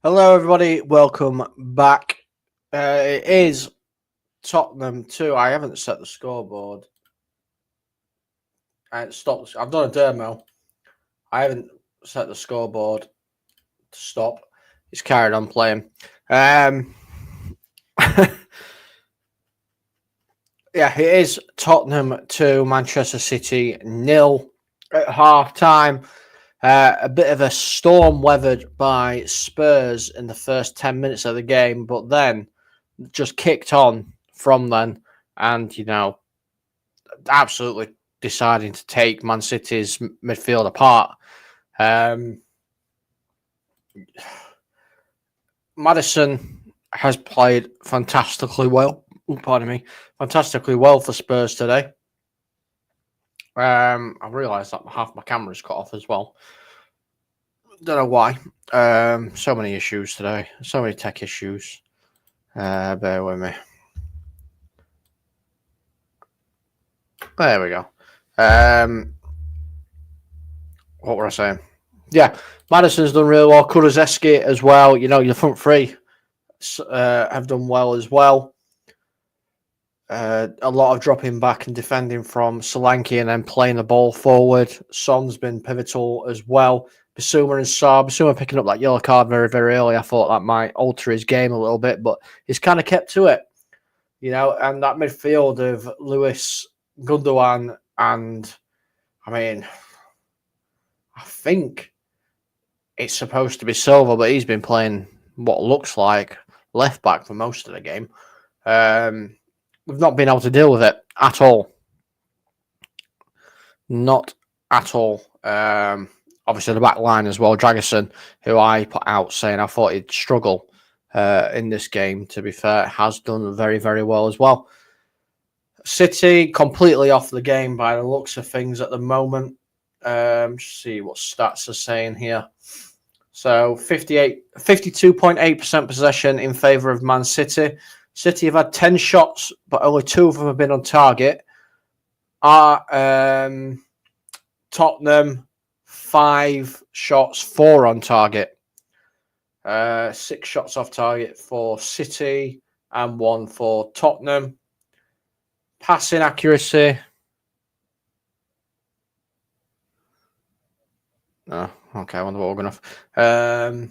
Hello, everybody. Welcome back. It is Tottenham 2. I haven't set the scoreboard. I've done a demo. I haven't set the scoreboard to stop. It's carried on playing. Yeah, it is Tottenham 2, Manchester City 0 at half time. A bit of a storm weathered by Spurs in the first 10 minutes of the game, but then just kicked on from then and, absolutely deciding to take Man City's midfield apart. Maddison has played fantastically well. Fantastically well for Spurs today. I realised that half my camera's cut off as well. Don't know why. So many issues today. So many tech issues. Bear with me. There we go. What were I saying? Yeah, Maddison's done really well. Kulusevski as well. Your front three have done well as well. A lot of dropping back and defending from Solanke and then playing the ball forward. Son's been pivotal as well. Bissouma and Sarr. Bissouma picking up that yellow card very, very early. I thought that might alter his game a little bit, but he's kind of kept to it. And that midfield of Lewis, Gundogan, and I think it's supposed to be Silva, but he's been playing what looks like left back for most of the game. We've not been able to deal with it at all. Not at all. Obviously, the back line as well. Dragerson, who I put out saying I thought he'd struggle in this game, to be fair, has done very, very well as well. City completely off the game by the looks of things at the moment. See what stats are saying here. So 52.8% possession in favour of Man City. City have had 10 shots, but only 2 of them have been on target. Tottenham, 5 shots, 4 on target. 6 shots off target for City. and 1 for Tottenham. Passing accuracy. Oh, okay, I wonder what we're going to...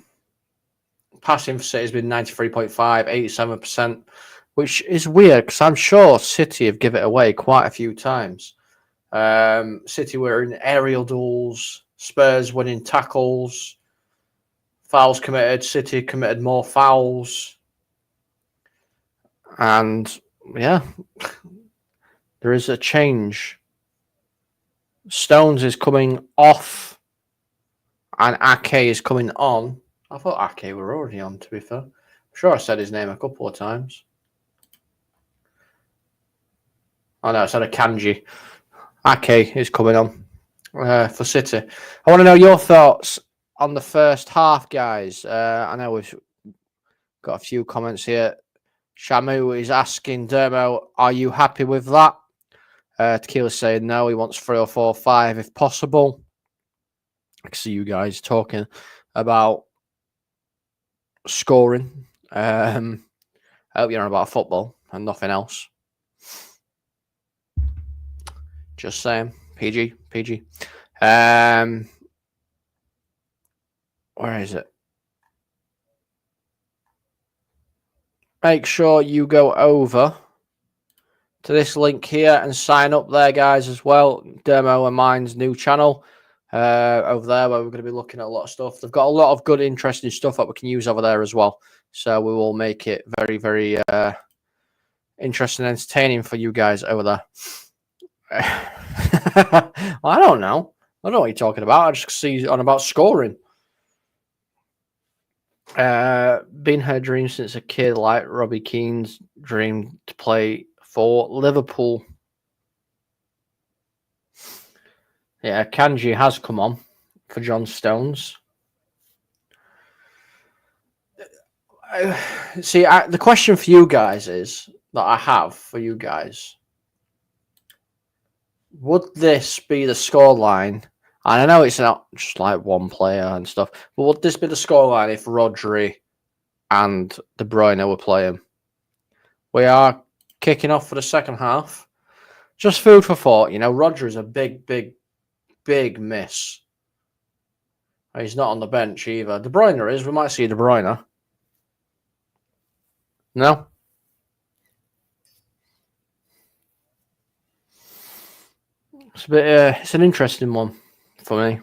passing for City has been 93.5, 87%, which is weird because I'm sure City have given it away quite a few times. City were in aerial duels, Spurs winning tackles, fouls committed, City committed more fouls. And yeah, there is a change. Stones is coming off and Ake is coming on. I thought Ake were already on, to be fair. I'm sure I said his name a couple of times. Oh no, I said a kanji. Ake is coming on for City. I want to know your thoughts on the first half, guys. I know we've got a few comments here. Shamu is asking, Dermo, are you happy with that? Tequila's saying no, he wants 3 or 4, 5 if possible. I can see you guys talking about scoring. I hope you're on about football and nothing else. Just saying. PG. Where is it? Make sure you go over to this link here and sign up there, guys, as well. Dermo and mine's new channel over there, where we're going to be looking at a lot of stuff. They've got a lot of good, interesting stuff that we can use over there as well. So we will make it very, very interesting and entertaining for you guys over there. Well, I don't know. I don't know what you're talking about. I just see on about scoring. Been her dream since a kid, like Robbie Keane's dream to play for Liverpool. Yeah, Kanji has come on for John Stones. See, the question for you guys is that I have for you guys. Would this be the scoreline? And I know it's not just like one player and stuff, but would this be the scoreline if Rodri and De Bruyne were playing? We are kicking off for the second half. Just food for thought. You know, Rodri's a big miss. He's not on the bench either. De Bruyne is. We might see De Bruyne. No? It's a bit. It's an interesting one for me.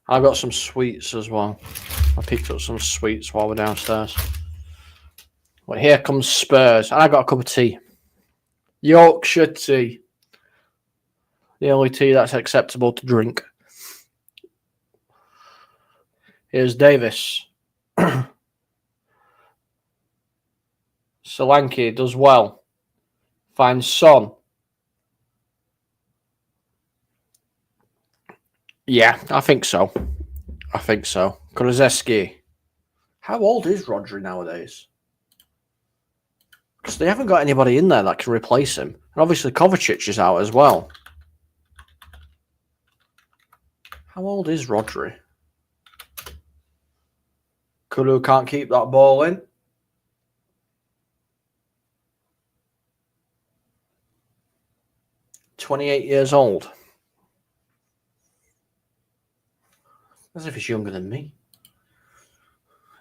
I've got some sweets as well. I picked up some sweets while we're downstairs. Well, here comes Spurs. And I got a cup of tea. Yorkshire tea. The only tea that's acceptable to drink. Here's Davis. Solanke does well. Finds Son. Yeah, I think so. Kulusevski. How old is Rodri nowadays? Because they haven't got anybody in there that can replace him. And obviously Kovacic is out as well. How old is Rodri? Kulu can't keep that ball in. "28 years old. As if he's younger than me.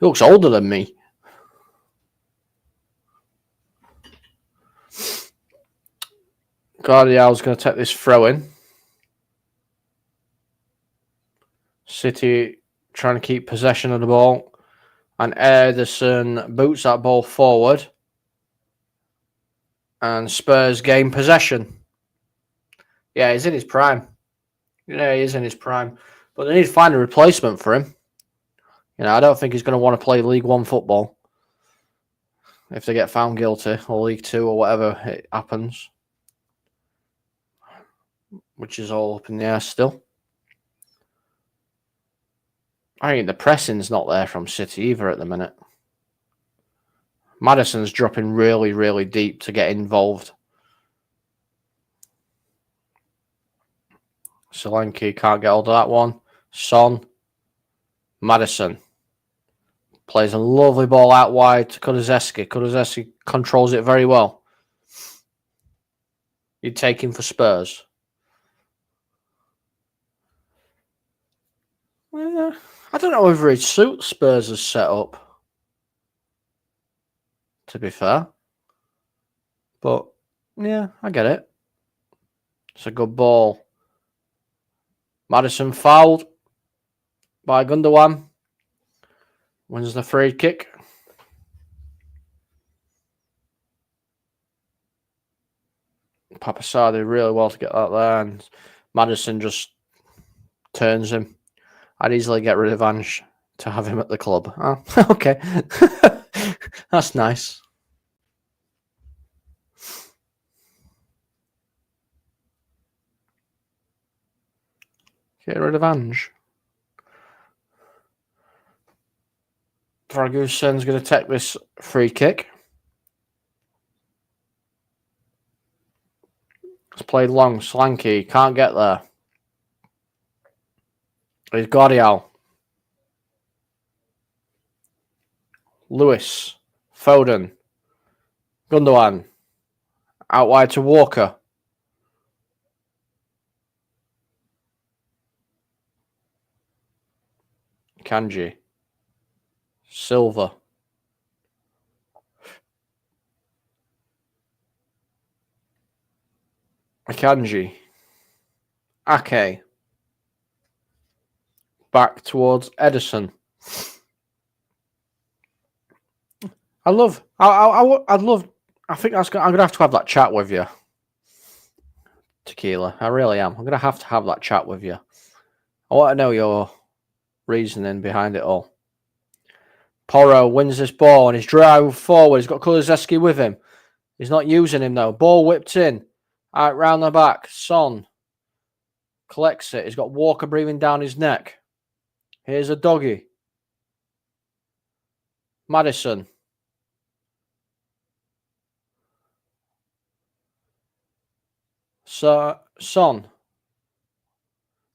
He looks older than me. Guardiol's going to take this throw in. City trying to keep possession of the ball. And Ederson boots that ball forward. And Spurs gain possession. Yeah, he's in his prime. Yeah, he is in his prime. But they need to find a replacement for him. You know, I don't think he's going to want to play League One football if they get found guilty, or League Two, or whatever it happens. Which is all up in the air still. I think the pressing's not there from City either at the minute. Maddison's dropping really, really deep to get involved. Solanke can't get hold of that one. Son. Maddison. Plays a lovely ball out wide to Kulusevski. Kulusevski controls it very well. You'd take him for Spurs. I don't know whether it suits Spurs as set up, to be fair. But, yeah, I get it. It's a good ball. Maddison fouled by Gundogan. Wins the free kick. Papasar did really well to get that there, and Maddison just turns him. I'd easily get rid of Ange to have him at the club. Oh, okay. That's nice. Get rid of Ange. Dragusen's going to take this free kick. It's played long. Slanky can't get there. It's Guardiola. Lewis. Foden. Gundogan. Out wide to Walker. Kanji. Silva. Akanji. Ake. Back towards Edison. I think I'm gonna have to have that chat with you, Tequila. I really am. I'm gonna have to have that chat with you. I want to know your reasoning behind it all. Porro wins this ball and he's driving forward. He's got Kulusevski with him. He's not using him though. Ball whipped in. Out round the back. Son collects it. He's got Walker breathing down his neck. Here's a doggy. Maddison. Son.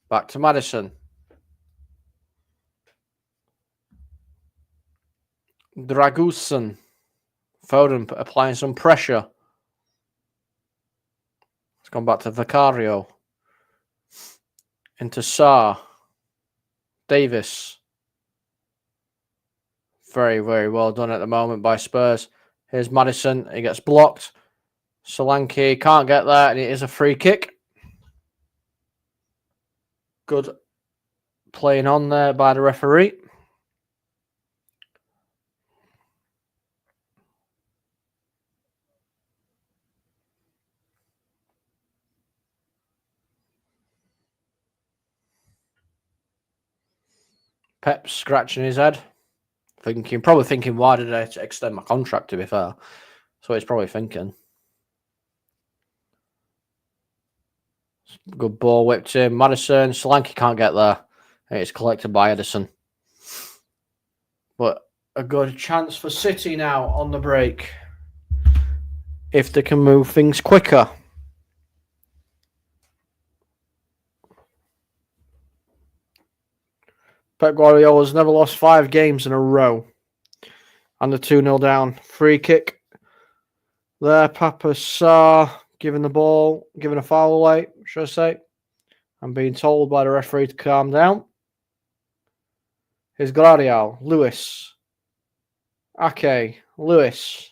Back to Maddison. Dragusen. Foden applying some pressure. It's gone back to Vicario. Into Sarr. Davis. Very, very well done at the moment by Spurs. Here's Maddison. He gets blocked. Solanke can't get there, and it is a free kick. Good playing on there by the referee. Pep's scratching his head. Probably thinking, why did I extend my contract, to be fair? So he's probably thinking. Good ball whipped in. Maddison. Solanke can't get there. It's collected by Edison. But a good chance for City now on the break. If they can move things quicker. Pep Guardiola's never lost 5 games in a row. And the 2-0 down. Free kick. There, Papasar giving the ball, giving a foul away, should I say. I'm being told by the referee to calm down. Here's Guardiola. Lewis. Ake. Lewis.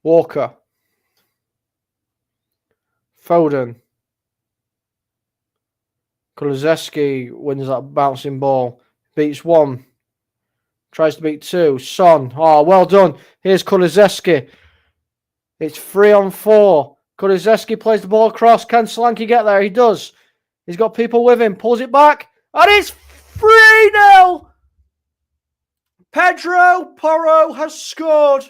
Walker. Foden. Kulusevski wins that bouncing ball. Beats 1. Tries to beat 2. Son. Oh, well done. Here's Kulusevski. It's 3-on-4. Kulusevski plays the ball across. Can Solanke get there? He does. He's got people with him. Pulls it back. And it's 3-0. Pedro Porro has scored.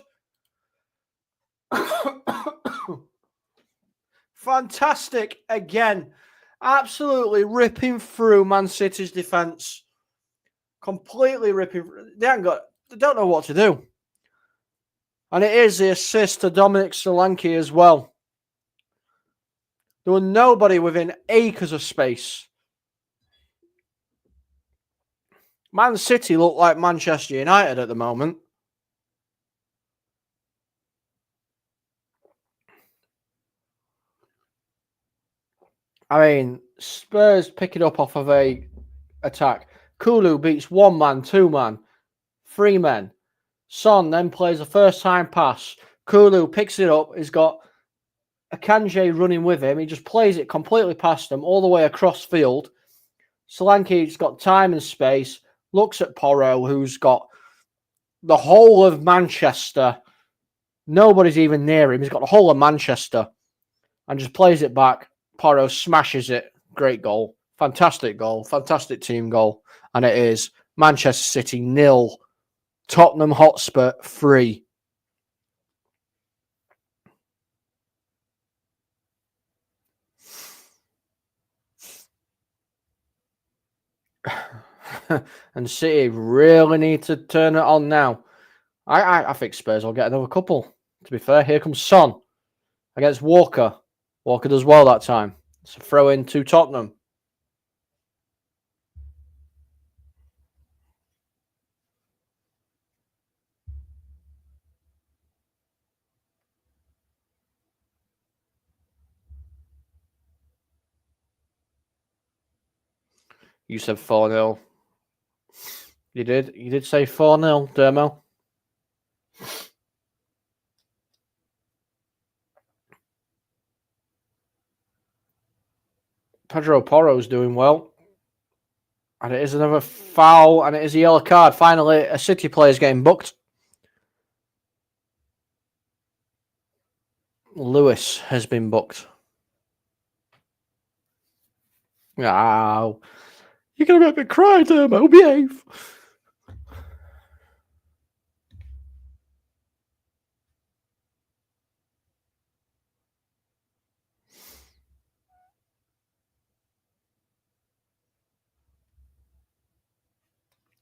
Fantastic again. Absolutely ripping through Man City's defence. Completely ripping. They don't know what to do. And it is the assist to Dominic Solanke as well. There were nobody within acres of space. Man City look like Manchester United at the moment. I mean, Spurs pick it up off of a attack. Kulu beats 1 man, 2 man, 3 men. Son then plays a first time pass. Kulu picks it up. He's got Akanji running with him. He just plays it completely past him all the way across field. Solanke's got time and space. Looks at Porro, who's got the whole of Manchester. Nobody's even near him. He's got the whole of Manchester. And just plays it back. Porro smashes it. Great goal. Fantastic goal. Fantastic team goal. And it is Manchester City 0. Tottenham Hotspur 3. And City really need to turn it on now. I think Spurs will get another couple. To be fair, here comes Son against Walker. Walker does well that time. It's a throw in to Tottenham. You said 4-0. You did. You did say 4-0, Dermo. Pedro Porro's doing well. And it is another foul, and it is a yellow card. Finally, a City player is getting booked. Lewis has been booked. Oh, you're going to make me cry, Dermo. Behave.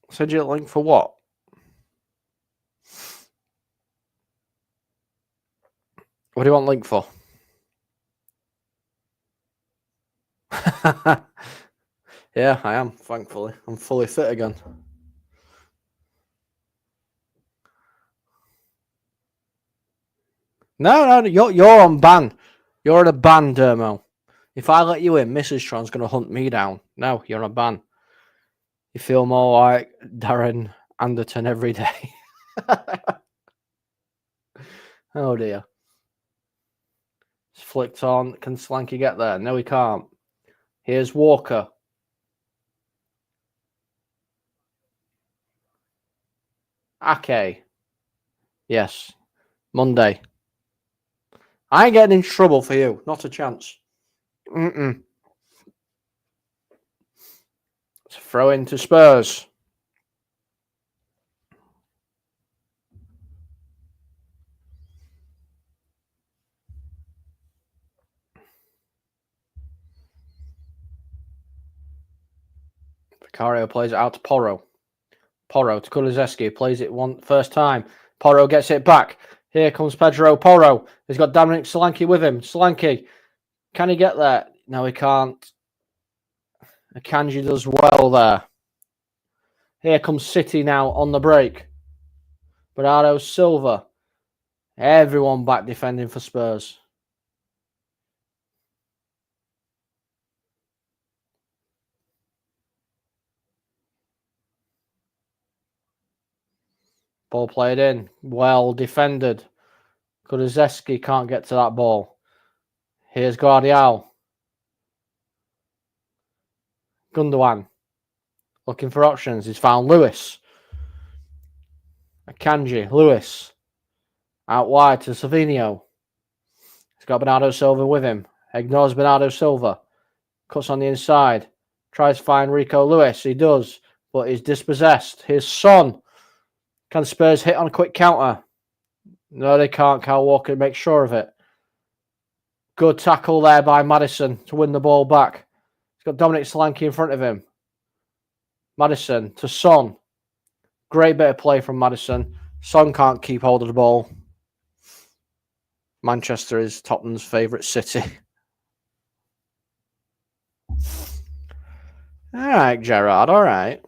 Send you a link for what? What do you want link for? Yeah, I am, thankfully. I'm fully fit again. No, you're on ban. You're on a ban, Dermo. If I let you in, Mrs. Tron's going to hunt me down. No, you're on a ban. You feel more like Darren Anderton every day. Oh, dear. It's flicked on. Can Slanky get there? No, he can't. Here's Walker. Ake. Yes. Monday. I ain't getting in trouble for you. Not a chance. It's a throw into Spurs. Vicario plays it out to Porro. Porro to Kulizeski. Plays it first time. Porro gets it back. Here comes Pedro Porro. He's got Dominic Solanke with him. Solanke. Can he get there? No, he can't. Akanji does well there. Here comes City now on the break. Bernardo Silva. Everyone back defending for Spurs. Ball played in. Well defended. Kulizeski can't get to that ball. Here's Guardiol. Gundogan. Looking for options. He's found Lewis. Akanji. Lewis. Out wide to Savinho. He's got Bernardo Silva with him. Ignores Bernardo Silva. Cuts on the inside. Tries to find Rico Lewis. He does. But he's dispossessed. Here's Son. Can Spurs hit on a quick counter? No, they can't. Kyle Walker makes sure of it. Good tackle there by Maddison to win the ball back. He's got Dominic Solanke in front of him. Maddison to Son. Great bit of play from Maddison. Son can't keep hold of the ball. Manchester is Tottenham's favourite city. All right, Gerrard. All right.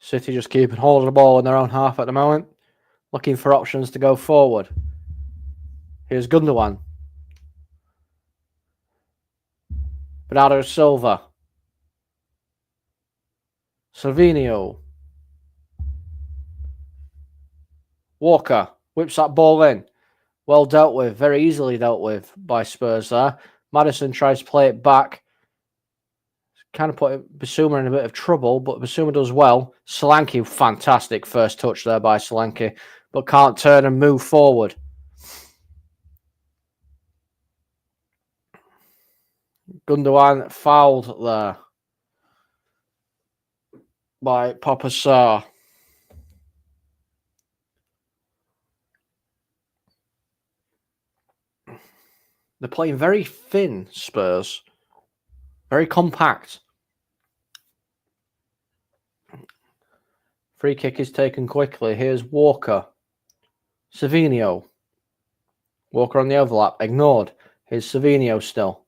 City just keeping hold of the ball in their own half at the moment, looking for options to go forward. Here's Gundogan. Bernardo Silva. Silvinho. Walker whips that ball in. Well dealt with, very easily dealt with by Spurs there. Maddison tries to play it back. Kind of put Basuma in a bit of trouble, but Basuma does well. Solanke, fantastic first touch there by Solanke, but can't turn and move forward. Gundogan fouled there by Papa Sarr. They're playing very thin, Spurs. Very compact. Free kick is taken quickly. Here's Walker. Silvinho. Walker on the overlap. Ignored. Here's Silvinho still.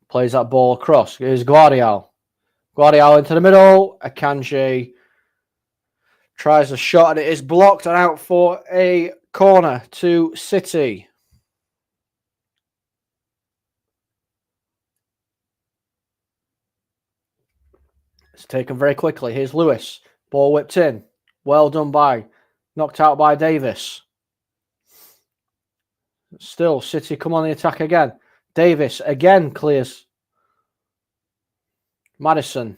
Plays that ball across. Here's Guardiola. Guardiola into the middle. Akanji tries a shot and it is blocked and out for a corner to City. It's taken very quickly. Here's Lewis. Ball whipped in. Well done by. Knocked out by Davis. Still, City come on the attack again. Davis again clears. Maddison.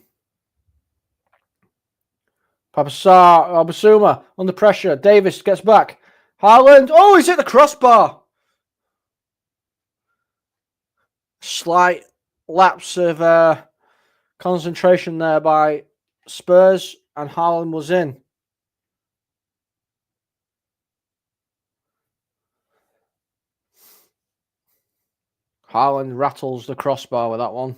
Basuma under pressure. Davis gets back. Haaland. Oh, he's hit the crossbar. Slight lapse of concentration there by Spurs, and Haaland was in. Haaland rattles the crossbar with that one.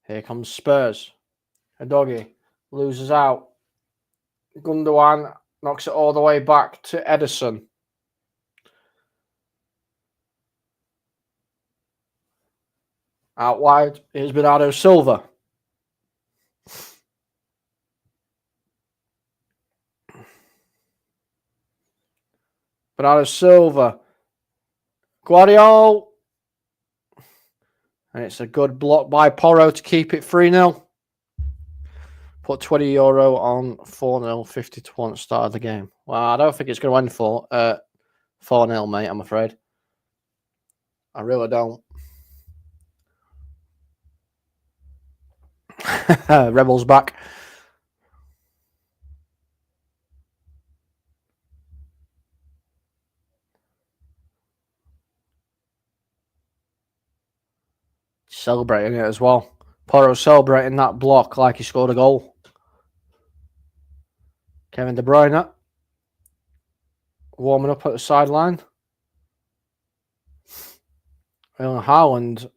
Here comes Spurs. Udogie loses out. Gundogan knocks it all the way back to Ederson. Out wide is Bernardo Silva. Bernardo Silva. Guardiola. And it's a good block by Porro to keep it 3-0. Put €20 on 4-0, 50 to 1 start of the game. Well, I don't think it's going to end for 4-0, mate, I'm afraid. I really don't. Rebels back. Celebrating it as well. Porro celebrating that block like he scored a goal. Kevin De Bruyne warming up at the sideline. Erling Haaland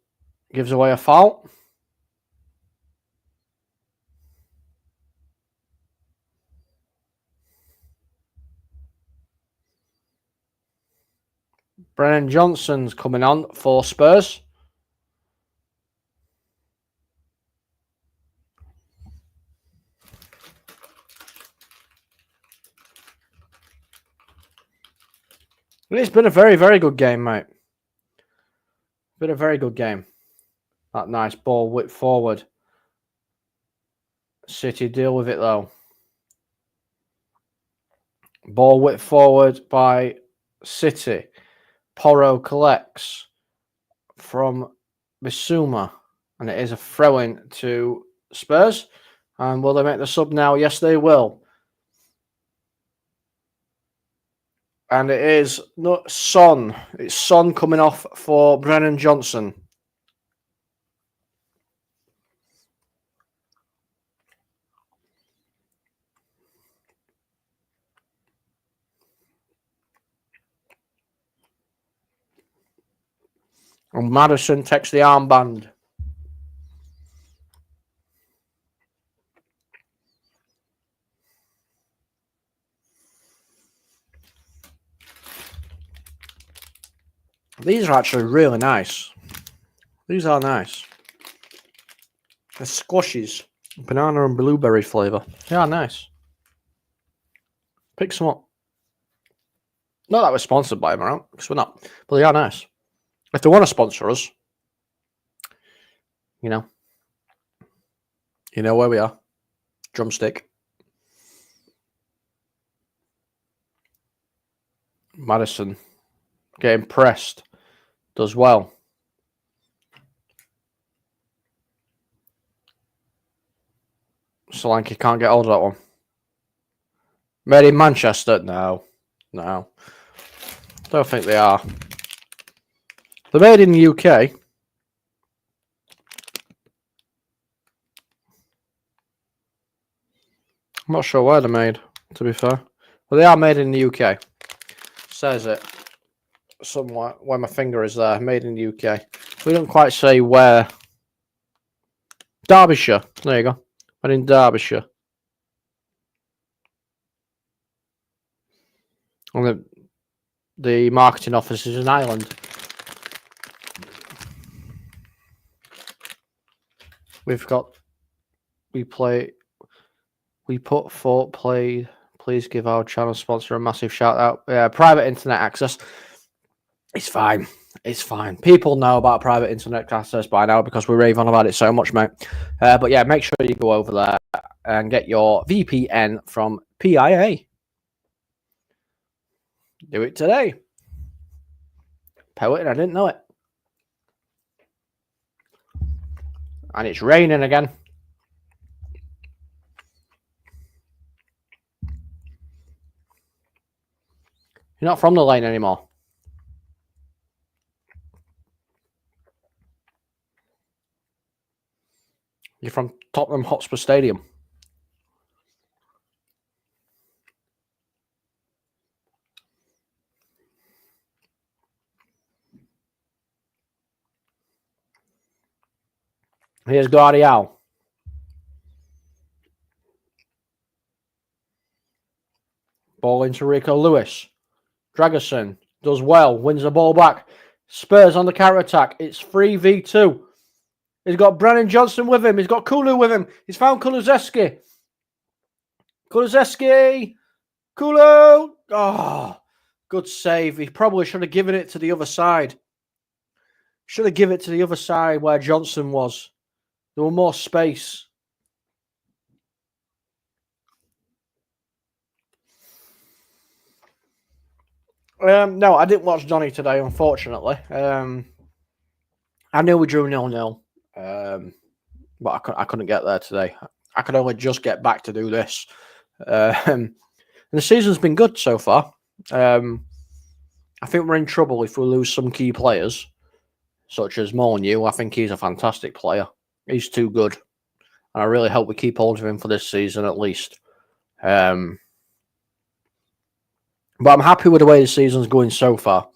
gives away a foul. Brennan Johnson's coming on for Spurs. It's been a very, very good game, mate. Been a very good game. That nice ball whipped forward. City deal with it, though. Ball whipped forward by City. Porro collects from Basuma. And it is a throw-in to Spurs. And will they make the sub now? Yes, they will. And it is not Son. It's Son coming off for Brennan Johnson. And Maddison takes the armband. These are actually really nice. These are nice. The squashes, banana and blueberry flavour. They are nice. Pick some up. Not that we're sponsored by them, right? Because we're not. But they are nice. If they want to sponsor us, you know where we are. Drumstick. Madison. Getting pressed. Does well. Solanke can't get hold of that one. Made in Manchester? No. Don't think they are. They're made in the UK. I'm not sure where they're made, to be fair. But they are made in the UK. Says it somewhere where my finger is there. Made in the UK. We don't quite say where. Derbyshire. There you go. Made in Derbyshire. And the marketing office is in Ireland. We put forth play. Please give our channel sponsor a massive shout out. Private internet access. It's fine. It's fine. People know about private internet access by now because we rave on about it so much, mate. But yeah, make sure you go over there and get your VPN from PIA. Do it today. Poet, I didn't know it. And it's raining again. You're not from the lane anymore. You're from Tottenham Hotspur Stadium. Here's Guardiola. Ball into Rico Lewis. Dragerson does well, wins the ball back. Spurs on the counter-attack. It's 3v2. He's got Brennan Johnson with him. He's got Kulu with him. He's found Kulusevski. Kulu! Oh, good save. He probably should have given it to the other side. Should have given it to the other side where Johnson was. There was more space. No, I didn't watch Donny today, unfortunately. I knew we drew 0-0, but I couldn't get there today. I could only just get back to do this. And the season's been good so far. I think we're in trouble if we lose some key players, such as Molyneux. I think he's a fantastic player. He's too good. And I really hope we keep hold of him for this season at least. But I'm happy with the way the season's going so far.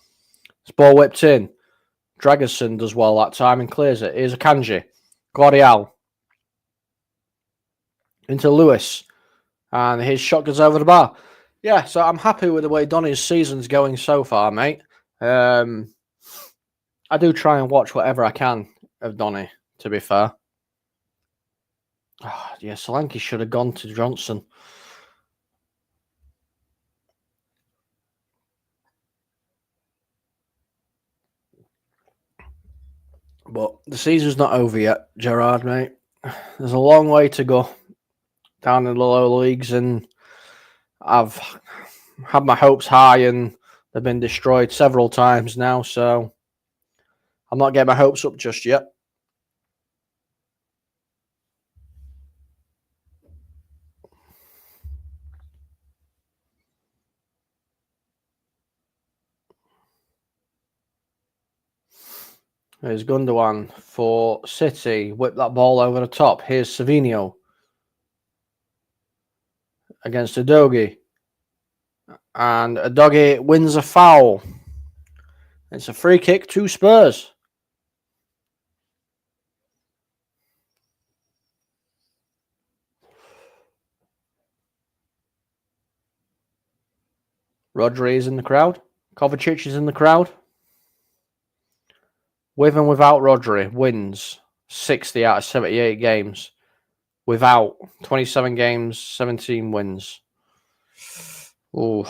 This ball whipped in. Dragerson does well that time and clears it. Here's a Kanji. Guardiola. Into Lewis. And his shot goes over the bar. Yeah, so I'm happy with the way Donny's season's going so far, mate. I do try and watch whatever I can of Donny, to be fair. Oh, yeah, Solanke should have gone to Johnson. But the season's not over yet, Gerard, mate. There's a long way to go down in the lower leagues, and I've had my hopes high, and they've been destroyed several times now, so I'm not getting my hopes up just yet. Here's Gundogan for City. Whip that ball over the top. Here's Savinho against Udogie. And Udogie wins a foul. It's a free kick to Spurs. Rodri is in the crowd. Kovacic is in the crowd. with and without Rodri, wins 60 out of 78 games. Without 27 games, 17 wins. Oh.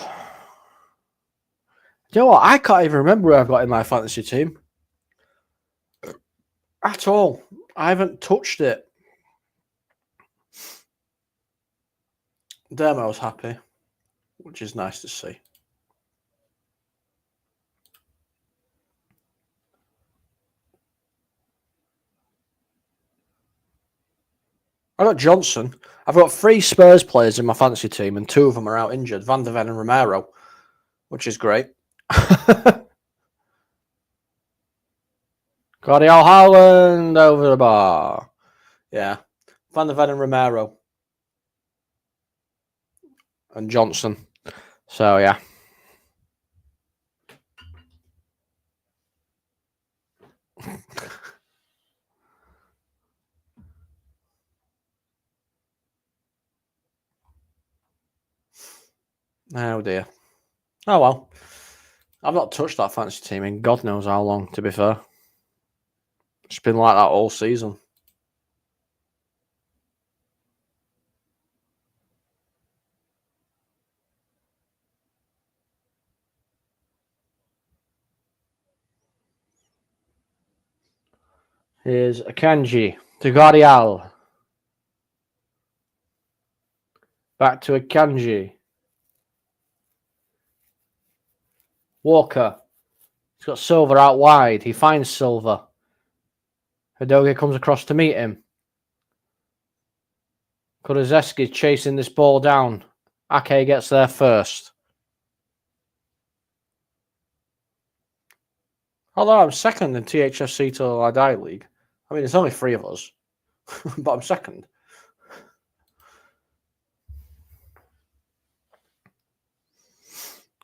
You know what? I can't even remember who I've got in my fantasy team. At all. I haven't touched it. Demo's happy, which is nice to see. I got Johnson. I've got 3 Spurs players in my fantasy team, and 2 of them are out injured. Van der Ven and Romero, which is great. Guardiola Haaland over the bar. Yeah. Van der Ven and Romero. And Johnson. So, yeah. Oh, dear. Oh, well. I've not touched that fantasy team in God knows how long, to be fair. It's been like that all season. Here's Akanji to Guardiola. Back to Akanji. Walker. He's got Silva out wide. He finds Silva. Hidoge comes across to meet him. Kulizeski chasing this ball down. Ake gets there first. Although I'm second in THFC Till I Die League. I mean, there's only 3 of us. But I'm second.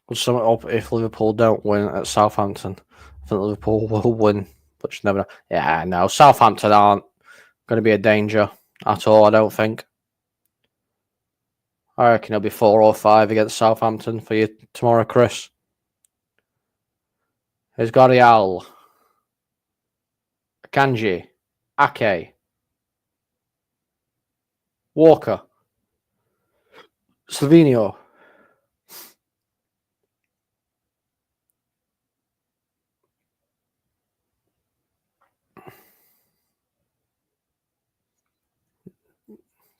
We'll sum it up if Liverpool don't win at Southampton. I think Liverpool will win, but you never know. Yeah, no, Southampton aren't going to be a danger at all, I don't think. I reckon it'll be 4 or 5 against Southampton for you tomorrow, Chris. Here's Guardiola. Akanji. Ake. Walker. Slovenia.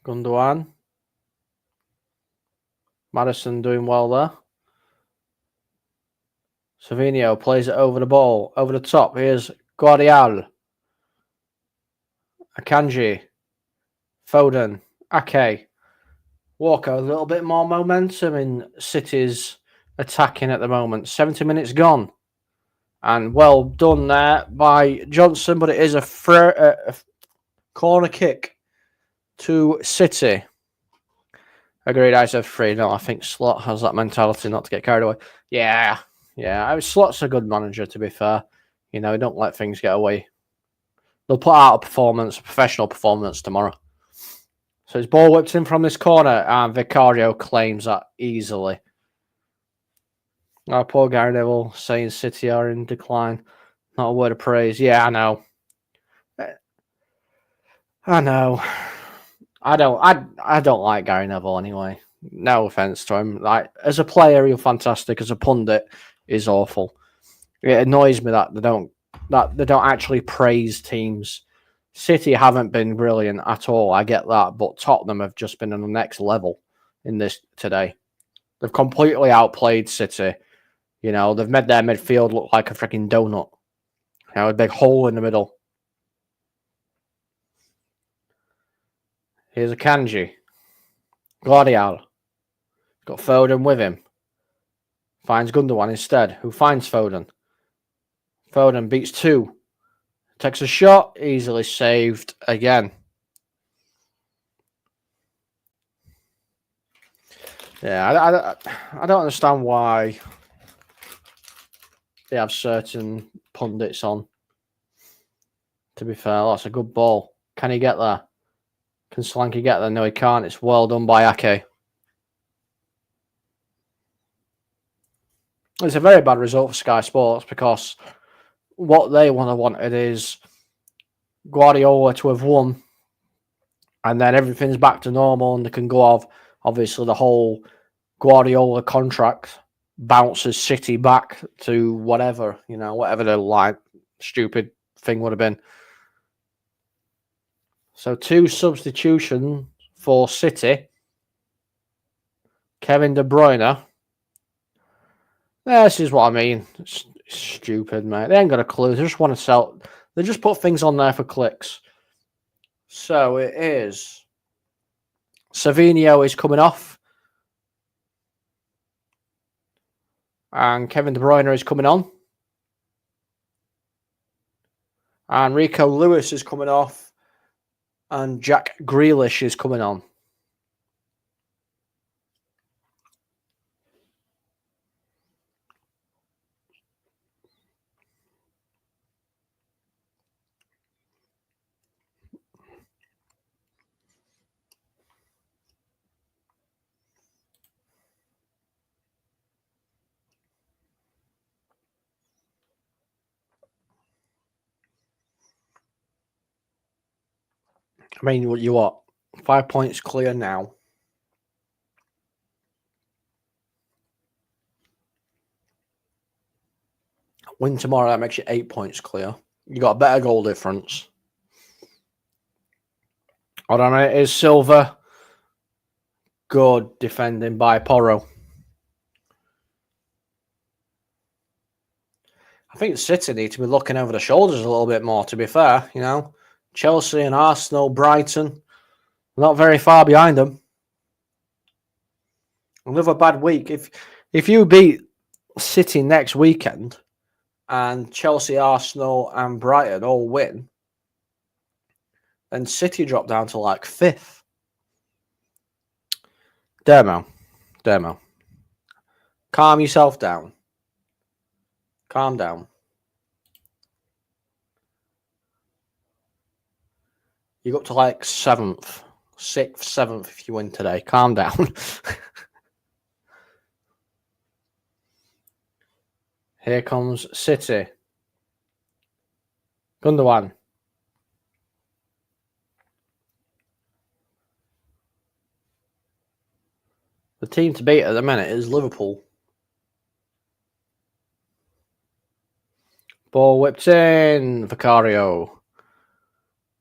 Gundogan. Madison doing well there. Savinio plays it over the ball, over the top. Here's Guardiola. Akanji. Foden. Ake. Walker, a little bit more momentum in City's attacking at the moment. 70 minutes gone. And well done there by Johnson, but it is a corner kick to City. Agreed, I said 3. No, I think Slot has that mentality not to get carried away. Yeah. I mean, Slot's a good manager, to be fair. You know, don't let things get away. They'll put out a professional performance tomorrow. So his ball whips in from this corner, and Vicario claims that easily. Oh, poor Gary Neville saying City are in decline. Not a word of praise. Yeah, I know. I don't like Gary Neville anyway. No offense to him. Like, as a player, he's fantastic. As a pundit, he's awful. It annoys me that they don't actually praise teams. City haven't been brilliant at all. I get that, but Tottenham have just been on the next level in this today. They've completely outplayed City. You know, they've made their midfield look like a freaking donut. You know, a big hole in the middle. Here's Akanji. Guardiola. Got Foden with him. Finds Gundogan instead, who finds Foden. Foden beats 2. Takes a shot, easily saved again. Yeah, I don't understand why they have certain pundits on. To be fair, that's a good ball. Can he get there? Can Solanke get there? No, he can't. It's well done by Ake. It's a very bad result for Sky Sports because what they wanted is Guardiola to have won, and then everything's back to normal, and they can go off. Obviously, the whole Guardiola contract bounces City back to whatever, whatever the like stupid thing would have been. So 2 substitutions for City. Kevin De Bruyne. This is what I mean. It's stupid, mate. They ain't got a clue. They just want to sell. They just put things on there for clicks. So it is. Savinho is coming off. And Kevin De Bruyne is coming on. And Rico Lewis is coming off. And Jack Grealish is coming on. I mean, you what? 5 points clear now. Win tomorrow, that makes you 8 points clear. You got a better goal difference. Hold on, it is Silva. Good defending by Porro. I think City need to be looking over the shoulders a little bit more, to be fair. Chelsea and Arsenal, Brighton, not very far behind them. Another bad week. If you beat City next weekend and Chelsea, Arsenal and Brighton all win, then City drop down to like 5th. Demo. Calm yourself down. Calm down. You go up to like 7th, 6th, 7th if you win today. Calm down. Here comes City. Gundogan. The team to beat at the minute is Liverpool. Ball whipped in. Vicario.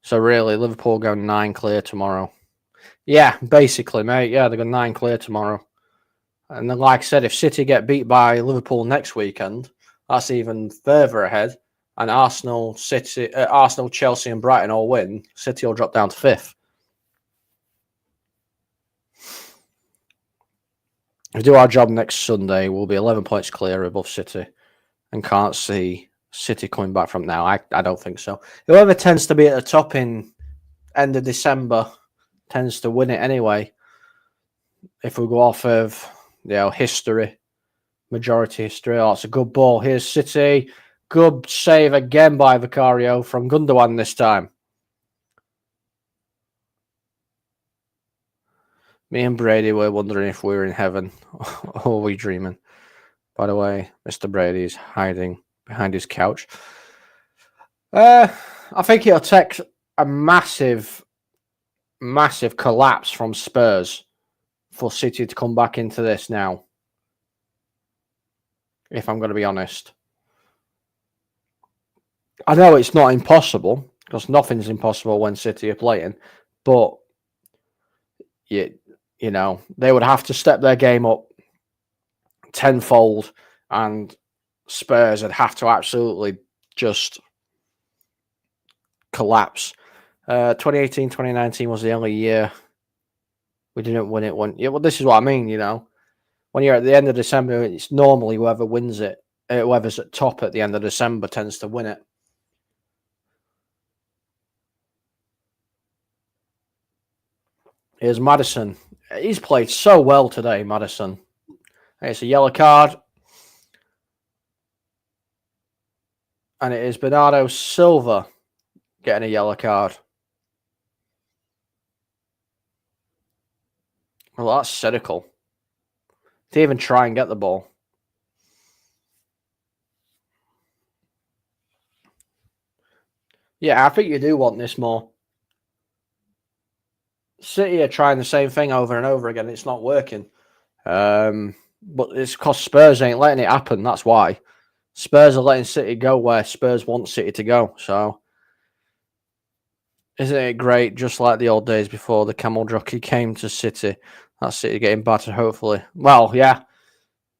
So really, Liverpool go 9 clear tomorrow. Yeah, basically, mate. Yeah, they go 9 clear tomorrow. And then, like I said, if City get beat by Liverpool next weekend, that's even further ahead. And Arsenal, Chelsea, and Brighton all win. City will drop down to 5th. If we do our job next Sunday, we'll be 11 points clear above City, and can't see City coming back from now. I don't think so. Whoever tends to be at the top in end of December tends to win it anyway. If we go off of history, majority history. Oh, it's a good ball. Here's City. Good save again by Vicario from Gundogan this time. Me and Brady were wondering if we were in heaven or were we dreaming. By the way, Mr. Brady is hiding behind his couch. I think it'll take a massive collapse from Spurs for City to come back into this now. If I'm going to be honest. I know it's not impossible, because nothing's impossible when City are playing, but they would have to step their game up tenfold, and Spurs would have to absolutely just collapse. 2018-2019 was the only year we didn't win it. Well, this is what I mean, When you're at the end of December, it's normally whoever wins it, whoever's at top at the end of December tends to win it. Here's Maddison. He's played so well today, Maddison. It's a yellow card. And it is Bernardo Silva getting a yellow card. Well, that's cynical. To even try and get the ball. Yeah, I think you do want this more. City are trying the same thing over and over again. It's not working. But it's because Spurs ain't letting it happen. That's why. Spurs are letting City go where Spurs want City to go. So, isn't it great? Just like the old days before the camel jockey came to City. That City getting battered, hopefully. Well, yeah.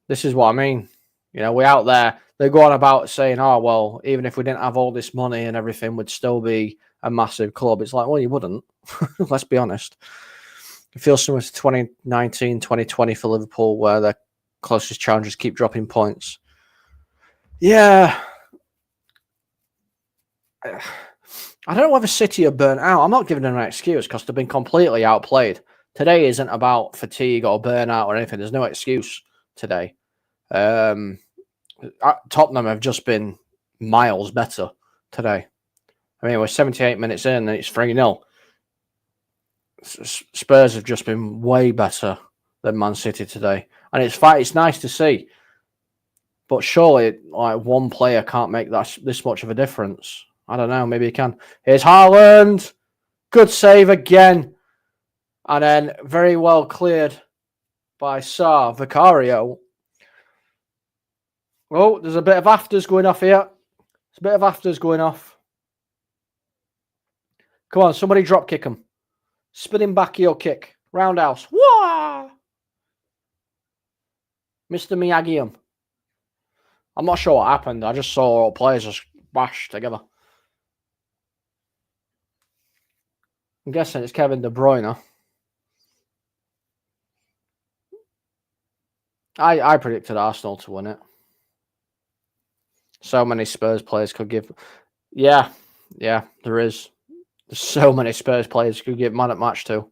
This is what I mean. You know, we're out there. They go on about saying, oh, well, even if we didn't have all this money and everything, we'd still be a massive club. It's like, well, you wouldn't. Let's be honest. It feels similar to 2019, 2020 for Liverpool, where their closest challengers keep dropping points. Yeah. I don't know whether City are burnt out. I'm not giving them an excuse because they've been completely outplayed. Today isn't about fatigue or burnout or anything. There's no excuse today. Tottenham have just been miles better today. I mean, we're 78 minutes in and it's 3-0. Spurs have just been way better than Man City today. And it's nice to see. But surely, like, one player can't make this much of a difference. I don't know. Maybe he can. Here's Haaland. Good save again. And then very well cleared by Sarr. Vicario. Oh, there's a bit of afters going off here. There's a bit of afters going off. Come on, somebody drop kick him. Spinning back heel kick. Roundhouse. Wah! Mr. Miyagi. I'm not sure what happened. I just saw all players just bashed together. I'm guessing it's Kevin De Bruyne. I predicted Arsenal to win it. So many Spurs players could give... Yeah, there is. There's so many Spurs players could give man at match to.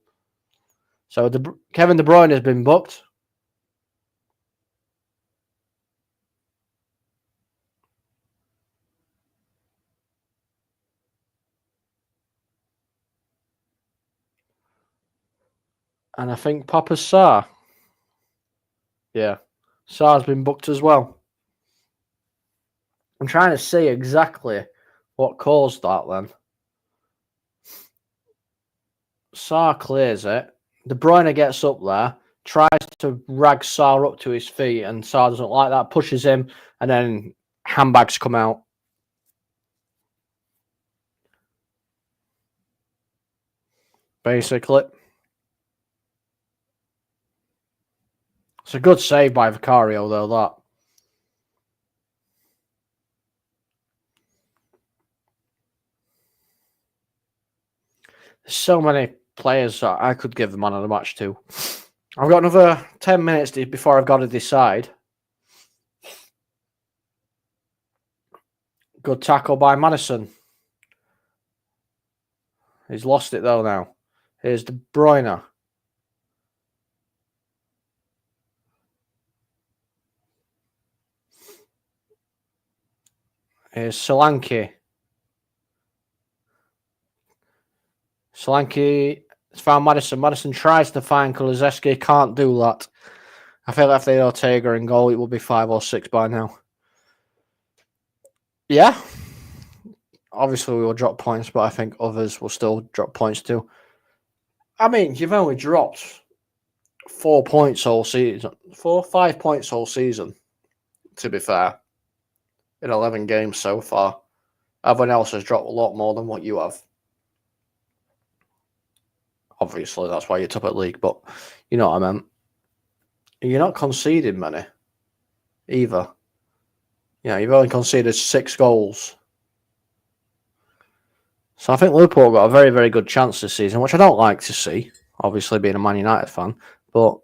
So Kevin De Bruyne has been booked. And I think Papa Sarr. Yeah. Sarr's been booked as well. I'm trying to see exactly what caused that then. Sarr clears it. De Bruyne gets up there, tries to rag Sarr up to his feet, and Sarr doesn't like that, pushes him, and then handbags come out. Basically. It's a good save by Vicario, though, that. There's so many players that I could give the man of the match to. I've got another 10 minutes before I've got to decide. Good tackle by Maddison. He's lost it, though, now. Here's De Bruyne. Here's Solanke. Solanke has found Maddison. Maddison tries to find Kulusevski. Can't do that. I feel like if they had Ortega in goal, it would be 5 or 6 by now. Yeah. Obviously, we will drop points, but I think others will still drop points too. I mean, you've only dropped 4 points all season. 5 points all season, to be fair, in 11 games so far. Everyone else has dropped a lot more than what you have. Obviously, that's why you're top at league, but you know what I meant. You're not conceding many, either. Yeah, you've only conceded 6 goals. So I think Liverpool got a very, very good chance this season, which I don't like to see, obviously being a Man United fan. But,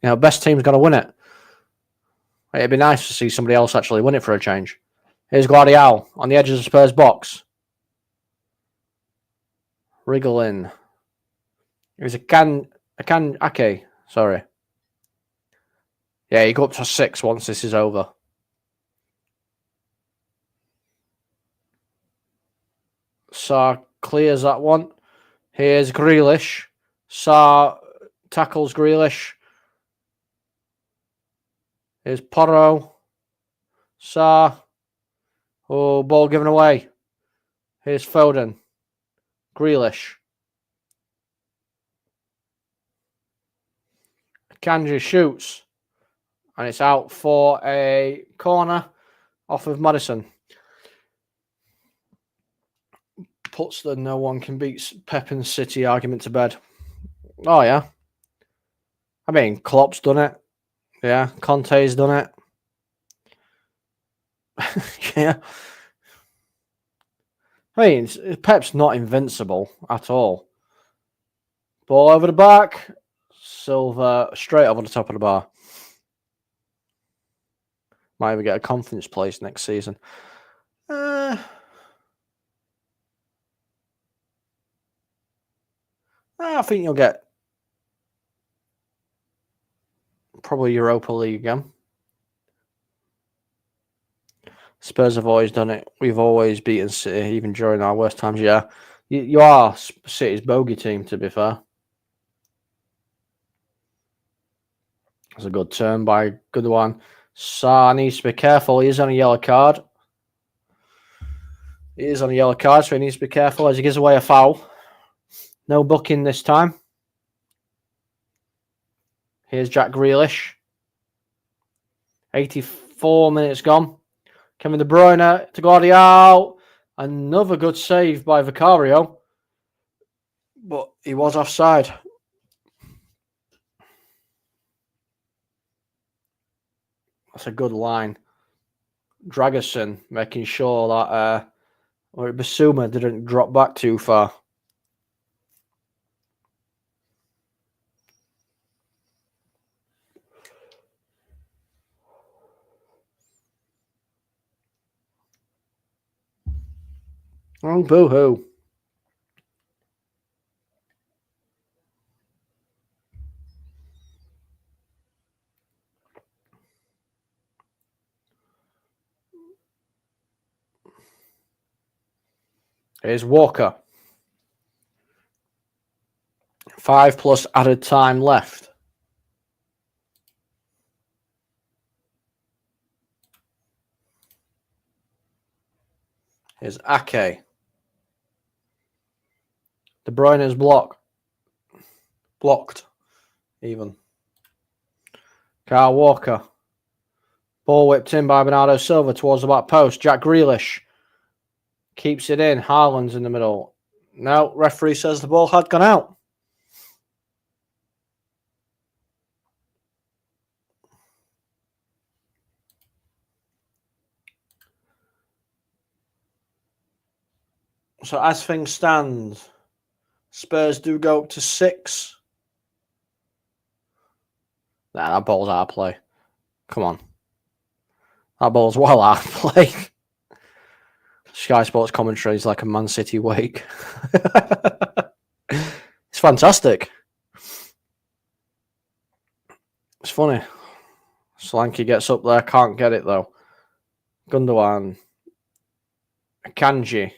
you know, best team's going to win it. It'd be nice to see somebody else actually win it for a change. Here's Guardiola on the edge of the Spurs box. Wriggle in. Here's Ake. Sorry. Yeah, you go up to 6 once this is over. Sarr clears that one. Here's Grealish. Sarr tackles Grealish. Here's Porro. Sarr. Oh, ball given away. Here's Foden. Grealish. Kanji shoots. And it's out for a corner off of Madison. Puts the no one can beat Pep and City argument to bed. Oh, yeah. I mean, Klopp's done it. Yeah. Conte's done it. Yeah. I mean, Pep's not invincible at all. Ball over the back. Silva straight over the top of the bar. Might even get a confidence place next season. I think you'll get probably Europa League again. Spurs have always done it. We've always beaten City, even during our worst times. Yeah, you are City's bogey team, to be fair. That's a good turn by Goodwan. Sa needs to be careful. He is on a yellow card. He is on a yellow card, so he needs to be careful as he gives away a foul. No booking this time. Here's Jack Grealish. 84 minutes gone. Kevin De Bruyne to Guardiola. Another good save by Vicario. But he was offside. That's a good line. Dragerson making sure that Basuma didn't drop back too far. Oh, boo-hoo. Here's Walker. 5+ added time left. Here's Ake. De Bruyne is blocked. Even. Kyle Walker. Ball whipped in by Bernardo Silva towards the back post. Jack Grealish keeps it in. Haaland's in the middle. No, referee says the ball had gone out. So as things stand, Spurs do go up to 6. Nah, that ball's out of play. Come on. That ball's well out of play. Sky Sports commentary is like a Man City wake. It's fantastic. It's funny. Solanke gets up there, can't get it though. Gundogan. Kanji.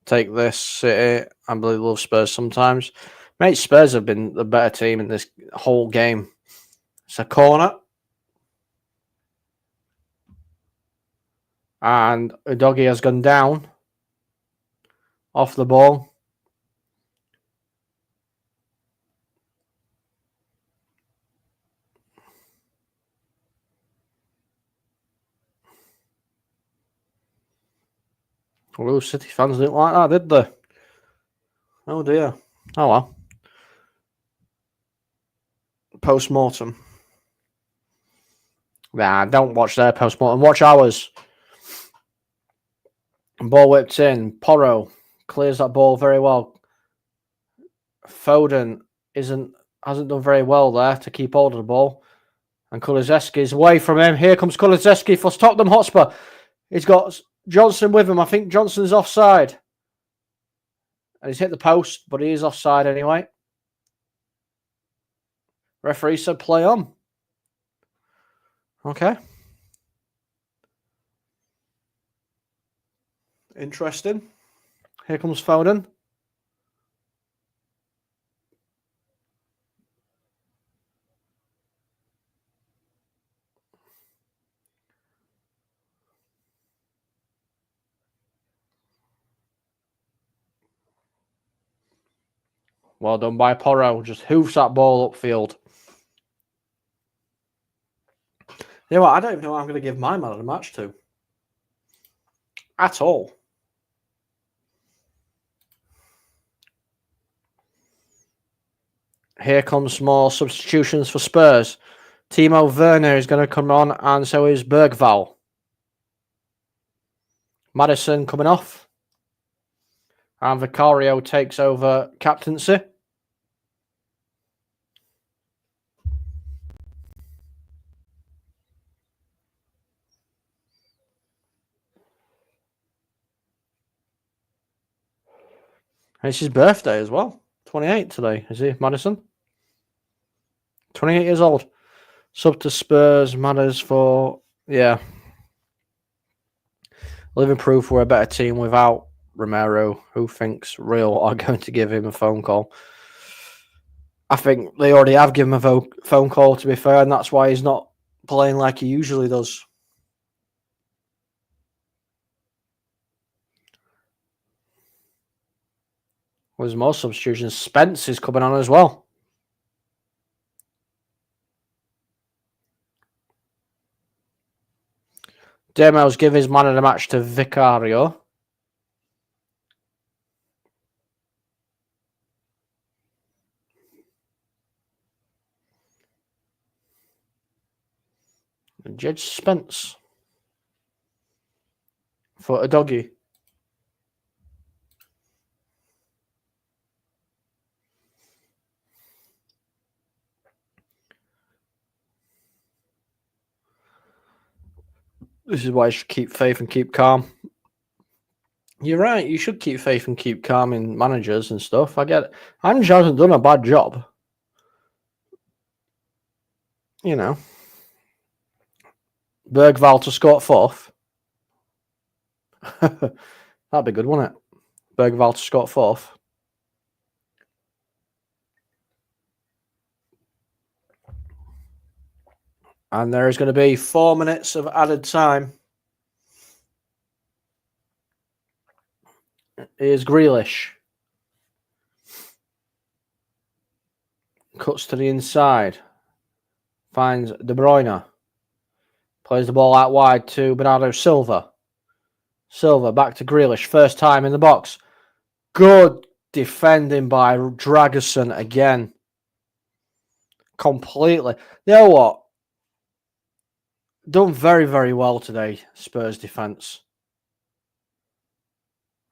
Take this, City. I believe love Spurs sometimes. Mate, Spurs have been the better team in this whole game. It's a corner. And Udogie has gone down. Off the ball. Oh, City fans didn't like that, did they? Oh dear. Oh well. Post-mortem. Nah, don't watch their post-mortem. Watch ours. Ball whipped in. Porro clears that ball very well. Foden hasn't done very well there to keep hold of the ball. And Kulusevski's away from him. Here comes Kulusevski for Tottenham Hotspur. He's got Johnson with him. I think Johnson's offside. And he's hit the post, but he is offside anyway. Referee said play on. Okay. Interesting. Here comes Foden. Well done by Porro. Just hoofs that ball upfield. You know what? I don't even know what I'm going to give my man of the match to. At all. Here comes more substitutions for Spurs. Timo Werner is going to come on, and so is Bergvall. Maddison coming off. And Vicario takes over captaincy. And it's his birthday as well. 28 today, is he, Maddison? 28 years old. Sub to Spurs matters for, yeah. Living proof we're a better team without Romero, who thinks Real are going to give him a phone call. I think they already have given him a phone call, to be fair, and that's why he's not playing like he usually does. There's more substitutions. Spence is coming on as well. Demo's give his man of the match to Vicario. Judge Spence for a doggy. This is why you should keep faith and keep calm. You're right. You should keep faith and keep calm in managers and stuff. I get it. Ange hasn't done a bad job. You know. Bergvall to score fourth. That'd be good, wouldn't it? Bergvall to score fourth. And there is going to be 4 minutes of added time. Here's Grealish. Cuts to the inside. Finds De Bruyne. Plays the ball out wide to Bernardo Silva. Silva back to Grealish. First time in the box. Good defending by Dragerson again. Completely. You know what? Done very, very well today, Spurs defence.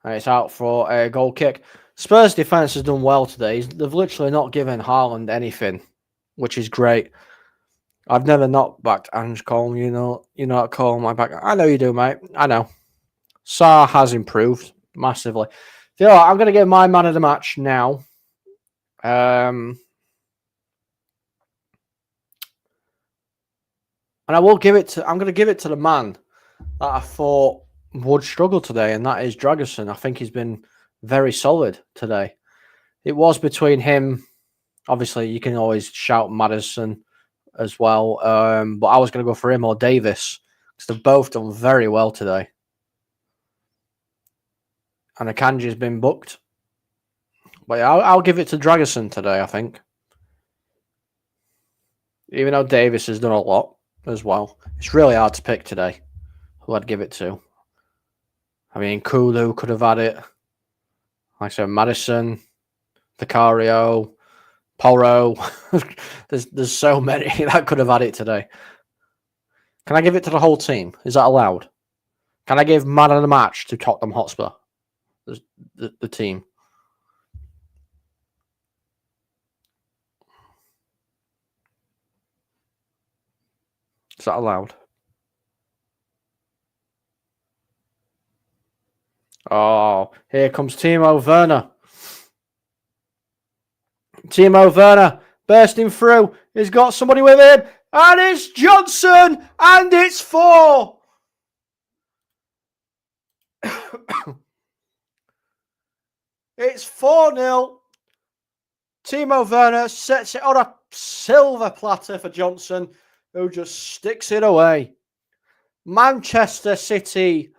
And it's out for a goal kick. Spurs defence has done well today. They've literally not given Haaland anything, which is great. I've never not backed Ange Colm. You know Colm. I back. I know you do, mate. I know. Sarr has improved massively. You know what? I'm going to give my man of the match now. And I will give it to. I'm going to give it to the man that I thought would struggle today, and that is Dragerson. I think he's been very solid today. It was between him. Obviously, you can always shout Maddison as well, but I was going to go for him or Davis because they've both done very well today. And Akanji's been booked, but I'll give it to Dragerson today. I think, even though Davis has done a lot as well, it's really hard to pick today who I'd give it to. I mean, Kulu could have had it. Like I said, Maddison, Vicario, Porro. there's so many that could have had it today. Can I give it to the whole team? Is that allowed? Can I give man of the match to Tottenham Hotspur? The team. Is that allowed? Oh, here comes Timo Werner. Timo Werner bursting through. He's got somebody with him. And it's Johnson. And it's 4. It's 4-0. Timo Werner sets it on a silver platter for Johnson, who just sticks it away. Manchester City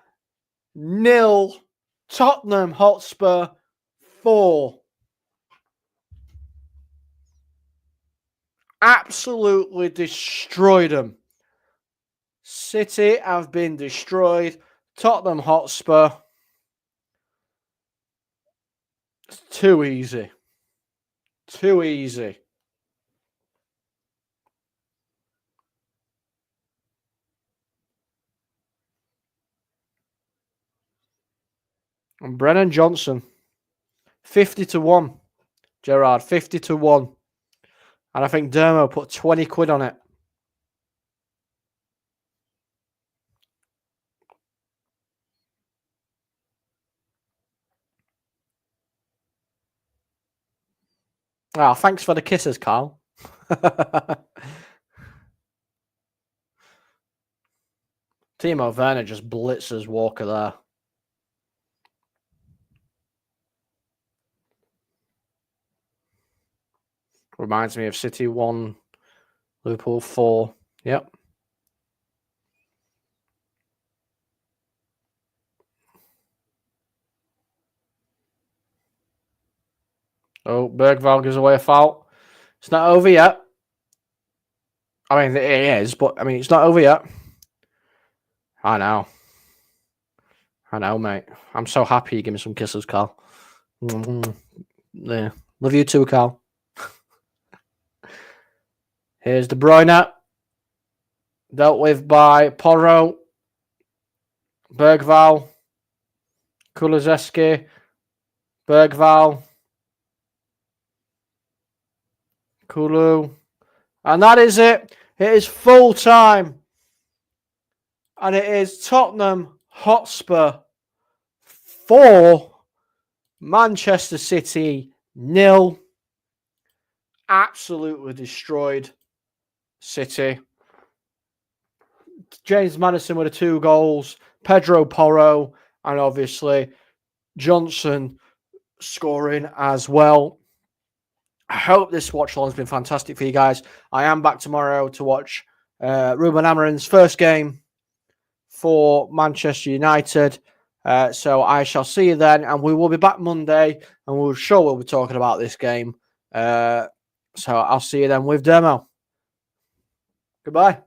0. Tottenham Hotspur 4. Absolutely destroyed them. City have been destroyed. Tottenham Hotspur. It's too easy. Too easy. And Brennan Johnson. 50-1. Gerard, 50-1. And I think Dermo put 20 quid on it. Oh, thanks for the kisses, Carl. Timo Werner just blitzes Walker there. Reminds me of City 1, Liverpool 4. Yep. Oh, Bergvall gives away a foul. It's not over yet. I mean, it is, but I mean, it's not over yet. I know. I know, mate. I'm so happy you give me some kisses, Carl. Yeah. Love you too, Carl. Here's De Bruyne. Dealt with by Porro. Bergvall. Kulusevski. Bergvall. Kulu. And that is it. It is full time. And it is Tottenham Hotspur 4. Manchester City 0. Absolutely destroyed City. James Maddison with the 2 goals. Pedro Porro. And obviously Johnson scoring as well. I hope this watch along has been fantastic for you guys. I am back tomorrow to watch Ruben Amorim's first game for Manchester United. So I shall see you then, and we will be back Monday, and we'll be talking about this game. So I'll see you then with Demo. Goodbye.